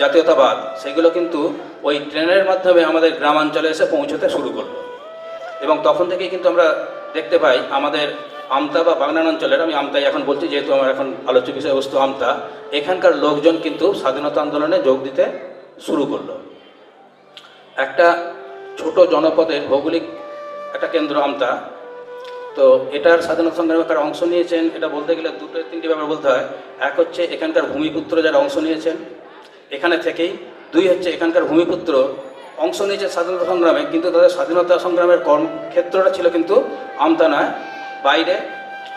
Speaker 4: জাতীয়তাবাদ, সেগুলো কিন্তু ওই ট্রেনের মাধ্যমে আমাদের গ্রামাঞ্চলে এসে পৌঁছতে শুরু করলো। এবং তখন থেকেই কিন্তু আমরা দেখতে পাই আমাদের আমতা বা বাগনান অঞ্চলের, আমি আমতাই এখন বলছি যেহেতু আমার এখন আলোচ্য বিষয়বস্তু আমতা, এখানকার লোকজন কিন্তু স্বাধীনতা আন্দোলনে যোগ দিতে শুরু করলো। একটা ছোট জনপদের ভৌগোলিক একটা কেন্দ্র আমতা, তো এটার স্বাধীনতা সংগ্রামে কারা অংশ নিয়েছেন এটা বলতে গেলে দুটো তিনটি ব্যাপার বলতে হয়। এক হচ্ছে এখানকার ভূমিপুত্র যারা অংশ নিয়েছেন এখানে থেকেই, দুই হচ্ছে এখানকার ভূমিপুত্র অংশ নিয়েছে স্বাধীনতা সংগ্রামে, কিন্তু তাদের স্বাধীনতা সংগ্রামের কর্মক্ষেত্রটা ছিল কিন্তু আমতা নয়, বাইরে।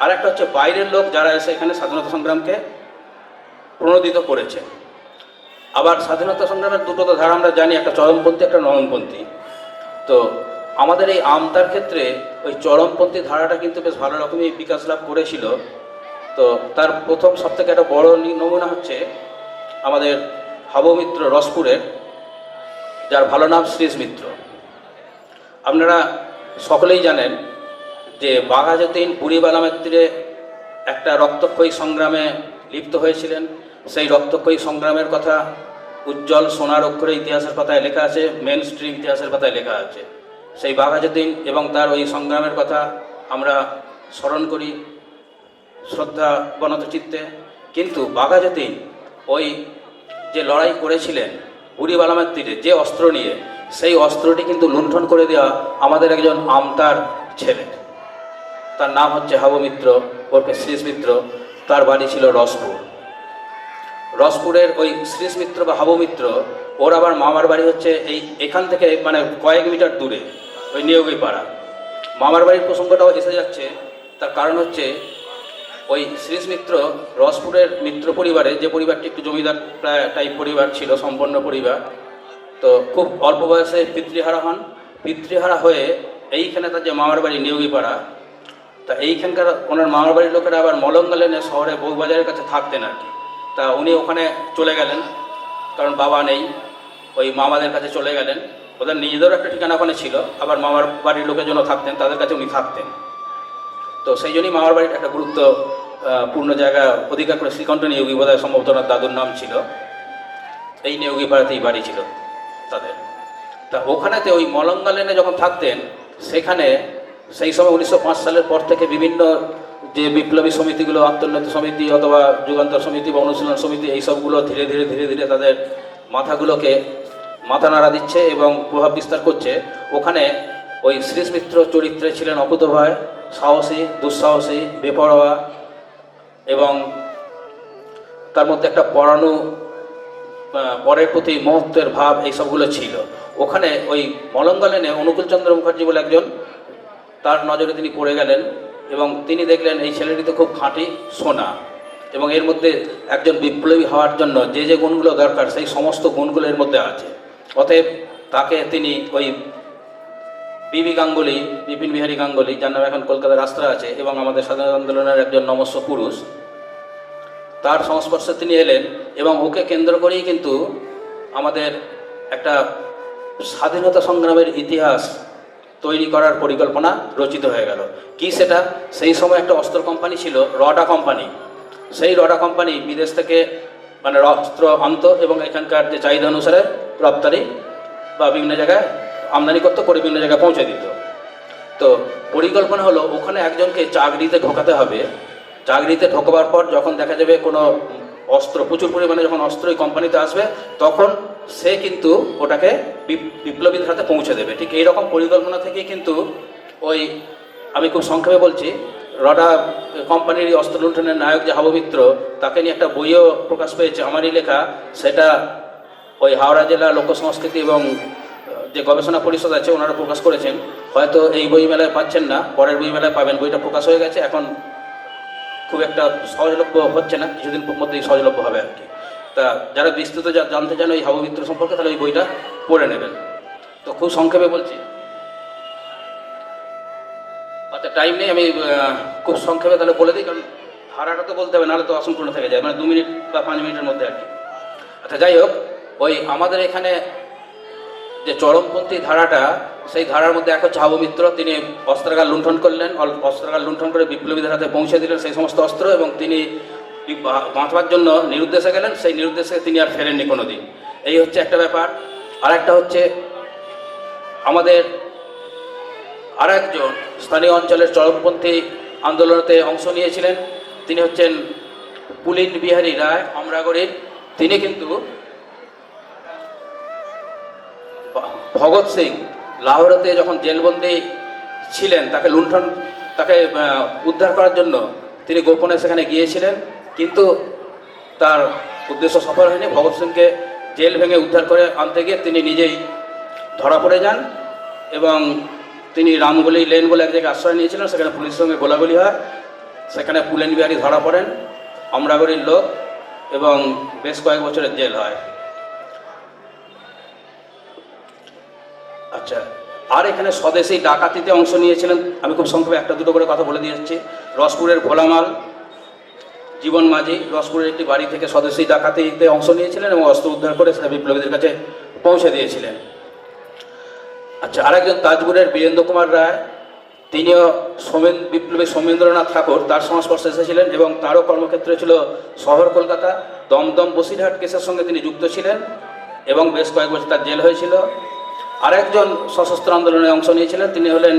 Speaker 4: আর একটা হচ্ছে বাইরের লোক যারা এসে এখানে স্বাধীনতা সংগ্রামকে প্রণোদিত করেছে। আবার স্বাধীনতা সংগ্রামের দুটো তো ধারা আমরা জানি, একটা চরমপন্থী, একটা নরমপন্থী। তো আমাদের এই আমতার ক্ষেত্রে ওই চরমপন্থী ধারাটা কিন্তু বেশ ভালো রকমই বিকাশ লাভ করেছিল। তো তার প্রথম সবথেকে একটা বড় নমুনা হচ্ছে আমাদের হাবমিত্র রসপুরের, যার ভালো নাম শ্রীশ মিত্র। আপনারা সকলেই জানেন যে বাঘাযতীন বুড়িবালামের তীরে একটা রক্তক্ষয়ী সংগ্রামে লিপ্ত হয়েছিলেন। সেই রক্তক্ষয়ী সংগ্রামের কথা উজ্জ্বল সোনার অক্ষরে ইতিহাসের পাতায় লেখা আছে, মেন স্ট্রিম ইতিহাসের পাতায় লেখা আছে। সেই বাঘাযতীন এবং তার ওই সংগ্রামের কথা আমরা স্মরণ করি শ্রদ্ধা বনত চিত্তে। কিন্তু বাঘাযতীন ওই যে লড়াই করেছিলেন বুড়িবালামের তীরে যে অস্ত্র নিয়ে, সেই অস্ত্রটি কিন্তু লুণ্ঠন করে দেওয়া আমাদের একজন আমতার ছেলে। তার নাম হচ্ছে হাবু মিত্র ওরফে শ্রীশ মিত্র। তার বাড়ি ছিল রসপুর। রসপুরের ওই শ্রীশ মিত্র বা হাবু মিত্র, ওর আবার মামার বাড়ি হচ্ছে এখান থেকে মানে কয়েক মিটার দূরে, ওই নিয়োগী পাড়া। মামার বাড়ির প্রসঙ্গটাও এসে যাচ্ছে, তার কারণ হচ্ছে ওই শ্রীশ মিত্র রসপুরের মিত্র পরিবারে, যে পরিবারটি একটু জমিদার প্রায় টাইপ পরিবার ছিল, সম্পন্ন পরিবার, তো খুব অল্প বয়সে পিতৃহারা হন। পিতৃহারা হয়ে এইখানে তার যে মামার বাড়ি নিয়োগীপাড়া, তা এইখানকার ওনার মামার বাড়ির লোকেরা আবার মলঙ্গা লেনে শহরে বউবাজারের কাছে থাকতেন আর কি। তা উনি ওখানে চলে গেলেন, কারণ বাবা নেই, ওই মামাদের কাছে চলে গেলেন। ওদের নিজেদেরও একটা ঠিকানা ওখানে ছিল, আবার মামার বাড়ির লোকের জন্য থাকতেন, তাদের কাছে উনি থাকতেন। তো সেই জন্যই মামার বাড়ির একটা গুরুত্বপূর্ণ জায়গা অধিকার করে শ্রীকণ্ঠ নিয়োগী, বোধহয় সম্ভবত ওনার দাদুর নাম ছিল। এই নিয়োগী পাড়াতেই বাড়ি ছিল তাদের। তা ওখানেতে ওই মলঙ্গা লেনে যখন থাকতেন, সেখানে সেই সময় 1905 সালের পর থেকে বিভিন্ন যে বিপ্লবী সমিতিগুলো, আত্মোন্নতি সমিতি অথবা যুগান্তর সমিতি বা অনুশীলন সমিতি, এইসবগুলো ধীরে ধীরে তাদের মাথা নাড়া দিচ্ছে এবং প্রভাব বিস্তার করছে। ওখানে ওই শ্রীশ মিত্র চরিত্রে ছিলেন অকুতোভয়, সাহসী, দুঃসাহসী, বেপরোয়া এবং তার মধ্যে একটা পরের প্রতি মহত্বের ভাব, এইসবগুলো ছিল। ওখানে ওই মলঙ্গা লেনে অনুকূলচন্দ্র মুখার্জি বলে একজন, তার নজরে তিনি পড়ে গেলেন এবং তিনি দেখলেন এই ছেলেটি তো খুব খাঁটি সোনা এবং এর মধ্যে একজন বিপ্লবী হওয়ার জন্য যে যে গুণগুলো দরকার, সেই সমস্ত গুণগুলো এর মধ্যে আছে। অতএব তাকে তিনি ওই বিপিন বিহারী গাঙ্গুলি, যার নামে এখন কলকাতার রাস্তা আছে এবং আমাদের স্বাধীনতা আন্দোলনের একজন নমস্য পুরুষ, তার সংস্পর্শে তিনি এলেন এবং ওকে কেন্দ্র করেই কিন্তু আমাদের একটা স্বাধীনতা সংগ্রামের ইতিহাস তৈরি করার পরিকল্পনা রচিত হয়ে গেল। কি সেটা? সেই সময় একটা অস্ত্র কোম্পানি ছিল, রডা কোম্পানি। সেই রডা কোম্পানি বিদেশ থেকে মানে অস্ত্র আনত এবং এখানকার যে চাহিদা অনুসারে রপ্তানি বা বিভিন্ন জায়গায় আমদানি করতো, করে বিভিন্ন জায়গায় পৌঁছে দিত। তো পরিকল্পনা হলো ওখানে একজনকে চাকরিতে ঢোকাতে হবে। চাকরিতে ঢোকবার পর যখন দেখা যাবে কোনো অস্ত্র, প্রচুর পরিমাণে যখন অস্ত্র এই কোম্পানিতে আসবে, তখন সে কিন্তু ওটাকে বিপ্লবীদের হাতে পৌঁছে দেবে। ঠিক এইরকম পরিকল্পনা থেকেই কিন্তু ওই, আমি খুব সংক্ষেপে বলছি, রডা কোম্পানির অস্ত্র লুণ্ঠনের নায়ক যে হাবু মিত্র, তাকে নিয়ে একটা বইও প্রকাশ পেয়েছে, আমারই লেখা। সেটা ওই হাওড়া জেলা লোক সংস্কৃতি এবং যে গবেষণা পরিষদ আছে ওনারা প্রকাশ করেছেন। হয়তো এই বই মেলায় পাচ্ছেন না, পরের বই মেলায় পাবেন। বইটা প্রকাশ হয়ে গেছে, এখন খুব একটা সহজলভ্য হচ্ছে না, কিছুদিন মধ্যেই সহজলভ্য হবে আর কি। তা যারা বিস্তৃত জানতে চান ওই হাবু মিত্র সম্পর্কে, তাহলে ওই বইটা পড়ে নেবেন। তো খুব সংক্ষেপে বলছি, আচ্ছা টাইম নেই, আমি খুব সংক্ষেপে তাহলে বলে দিই, কারণ ধারাটা তো বলতে হবে, নাহলে তো অসম্পূর্ণ থেকে যায়, মানে 2 মিনিট বা 5 মিনিটের মধ্যে আর কি। আচ্ছা যাই হোক, ওই আমাদের এখানে যে চরমপন্থী ধারাটা, সেই ধারার মধ্যে এক হচ্ছে হাবু মিত্র। তিনি অস্ত্রাগার লুণ্ঠন করলেন, অস্ত্রাগার লুণ্ঠন করে বিপ্লবীদের হাতে পৌঁছে দিলেন সেই সমস্ত অস্ত্র, এবং তিনি বাঁচবার জন্য নিরুদ্দেশে গেলেন। সেই নিরুদ্দেশে তিনি আর ফেরেননি কোনো দিন। এই হচ্ছে একটা ব্যাপার। আর একটা হচ্ছে আমাদের আর একজন স্থানীয় অঞ্চলের চরমপন্থী আন্দোলনেতে অংশ নিয়েছিলেন, তিনি হচ্ছেন পুলিন বিহারী রায় আমরাগড়ির। তিনি কিন্তু ভগৎ সিং লাহোরেতে যখন জেলবন্দি ছিলেন, তাকে উদ্ধার করার জন্য তিনি গোপনে সেখানে গিয়েছিলেন, কিন্তু তার উদ্দেশ্য সফল হয়নি। ভগৎ সিংকে জেল ভেঙে উদ্ধার করে আনতে গিয়ে তিনি নিজেই ধরা পড়ে যান এবং তিনি রামগলি লেন বলে এক জায়গায় আশ্রয় নিয়েছিলেন। সেখানে পুলিশের সঙ্গে গোলাগুলি হয়, সেখানে পুলেন বিহারী ধরা পড়েন, আমরাগড়ির লোক, এবং বেশ কয়েক বছরের জেল হয়। আচ্ছা, আর এখানে স্বদেশী ডাকাতিতে অংশ নিয়েছিলেন, আমি খুব সংক্ষেপে একটা দুটো করে কথা বলে দিয়ে যাচ্ছি। রসপুরের ভোলামাল জীবন মাঝি রসপুরের একটি বাড়ি থেকে স্বদেশী ডাকাতিতে অংশ নিয়েছিলেন এবং অস্ত্র উদ্ধার করে সেটা বিপ্লবীদের কাছে পৌঁছে দিয়েছিলেন। আচ্ছা, আরেকজন তাজপুরের বীরেন্দ্র কুমার রায়, তিনিও বিপ্লবী সোমেন্দ্রনাথ ঠাকুর তার সংস্পর্শে এসেছিলেন এবং তারও কর্মক্ষেত্র ছিল শহর কলকাতা। দমদম বসিরহাট কেসের সঙ্গে তিনি যুক্ত ছিলেন এবং বেশ কয়েক বছর তার জেল হয়েছিল। আরেকজন সশস্ত্র আন্দোলনে অংশ নিয়েছিলেন, তিনি হলেন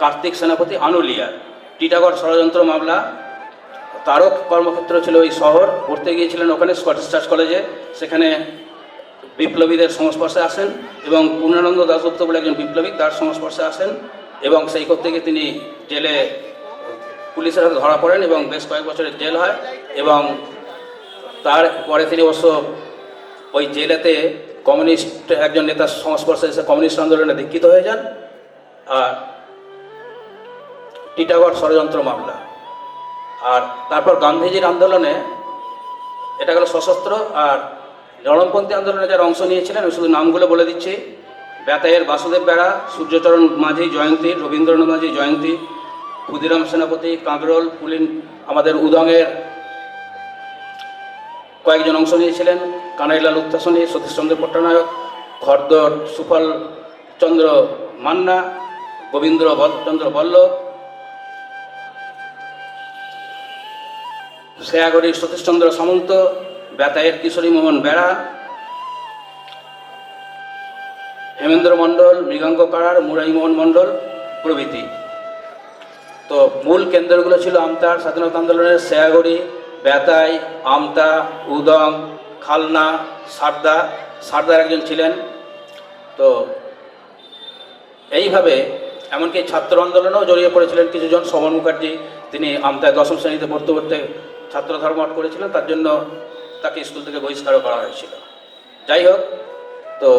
Speaker 4: কার্তিক সেনাপতি আনুলিয়া। টিটাগড় ষড়যন্ত্র মামলা, তারও কর্মক্ষেত্র ছিল ওই শহর, পড়তে গিয়েছিলেন ওখানে স্কটিশ চার্চ কলেজে, সেখানে বিপ্লবীদের সংস্পর্শে আসেন এবং পূর্ণানন্দ দাশগুপ্ত বলে একজন বিপ্লবী তার সংস্পর্শে আসেন এবং সেই করতে গিয়ে তিনি জেলে পুলিশের হাতে ধরা পড়েন এবং বেশ কয়েক বছরের জেল হয় এবং তারপরে তিনি অবশ্য ওই জেলেতে কমিউনিস্ট একজন নেতার সংস্পর্শে এসে কমিউনিস্ট আন্দোলনে দীক্ষিত হয়ে যান। আর টিটাগড় ষড়যন্ত্র মামলা, আর তারপর গান্ধীজির আন্দোলনে, এটা গেল সশস্ত্র। আর নরমপন্থী আন্দোলনে যারা অংশ নিয়েছিলেন আমি শুধু নামগুলো বলে দিচ্ছি: বেতাইয়ের বাসুদেব বেড়া, সূর্যচরণ মাঝি জয়ন্তী, রবীন্দ্রনাথ মাঝি জয়ন্তী, ক্ষুদিরাম সেনাপতি, কাঁকরোল, পুলিন, আমাদের উদংয়ের কয়েকজন অংশ নিয়েছিলেন, কানাইলাল উত্থাসনী, সতীশচন্দ্র পট্টনায়ক, খড়দর সুফল চন্দ্র মান্না, গোবিন্দ্র চন্দ্র বল্লভ, শেয়াগড়ির সতীশচন্দ্র সামন্ত, বেতাইয়ের কিশোরী মোহন বেড়া, হেমেন্দ্র মণ্ডল, মৃগাঙ্ক কারার, মুরারিমোহন মণ্ডল প্রভৃতি। তো মূল কেন্দ্রগুলো ছিল আমতার স্বাধীনতা আন্দোলনের শেয়াগড়ি, বেতাই, আমতা, উদং, খালনা, সারদার একজন ছিলেন। তো এইভাবে এমনকি ছাত্র আন্দোলনেও জড়িয়ে পড়েছিলেন কিছুজন। সমর মুখার্জি, তিনি আমতায় 10ম শ্রেণীতে পড়তে ছাত্র ধর্মঘট করেছিলেন, তার জন্য তাকে স্কুল থেকে বহিষ্কারও করা হয়েছিল। যাই হোক, তো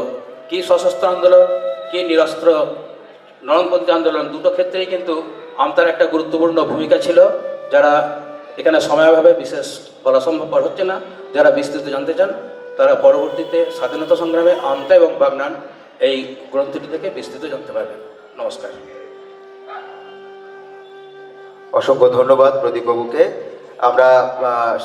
Speaker 4: কি সশস্ত্র আন্দোলন, কি নিরস্ত্র নরমপন্থী আন্দোলন, দুটো ক্ষেত্রেই কিন্তু আমতার একটা গুরুত্বপূর্ণ ভূমিকা ছিল। যারা এখানে সময়াভাবে বিশেষ বলা সম্ভবপর হচ্ছে না, যারা বিস্তৃত জানতে চান তারা পরবর্তীতে স্বাধীনতা সংগ্রামে আমতা এবং বাগনান এই গ্রন্থটি থেকে বিস্তৃত জানতে পারবেন। নমস্কার।
Speaker 1: অসংখ্য ধন্যবাদ প্রদীপবাবুকে। আমরা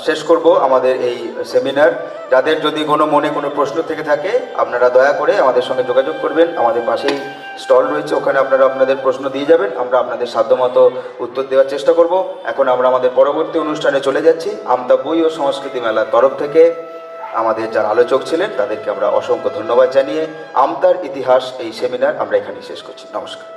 Speaker 1: শেষ করব আমাদের এই সেমিনার। যাদের যদি মনে কোনো প্রশ্ন থেকে থাকে আপনারা দয়া করে আমাদের সঙ্গে যোগাযোগ করবেন। আমাদের পাশেই স্টল রয়েছে, ওখানে আপনারা আপনাদের প্রশ্ন দিয়ে যাবেন, আমরা আপনাদের সাধ্যমতো উত্তর দেওয়ার চেষ্টা করব। এখন আমরা আমাদের পরবর্তী অনুষ্ঠানে চলে যাচ্ছি। আমতা বই ও সংস্কৃতি মেলার তরফ থেকে আমাদের যারা আলোচক ছিলেন তাদেরকে আমরা অসংখ্য ধন্যবাদ জানিয়ে আমতার ইতিহাস এই সেমিনার আমরা এখানেই শেষ করছি। নমস্কার।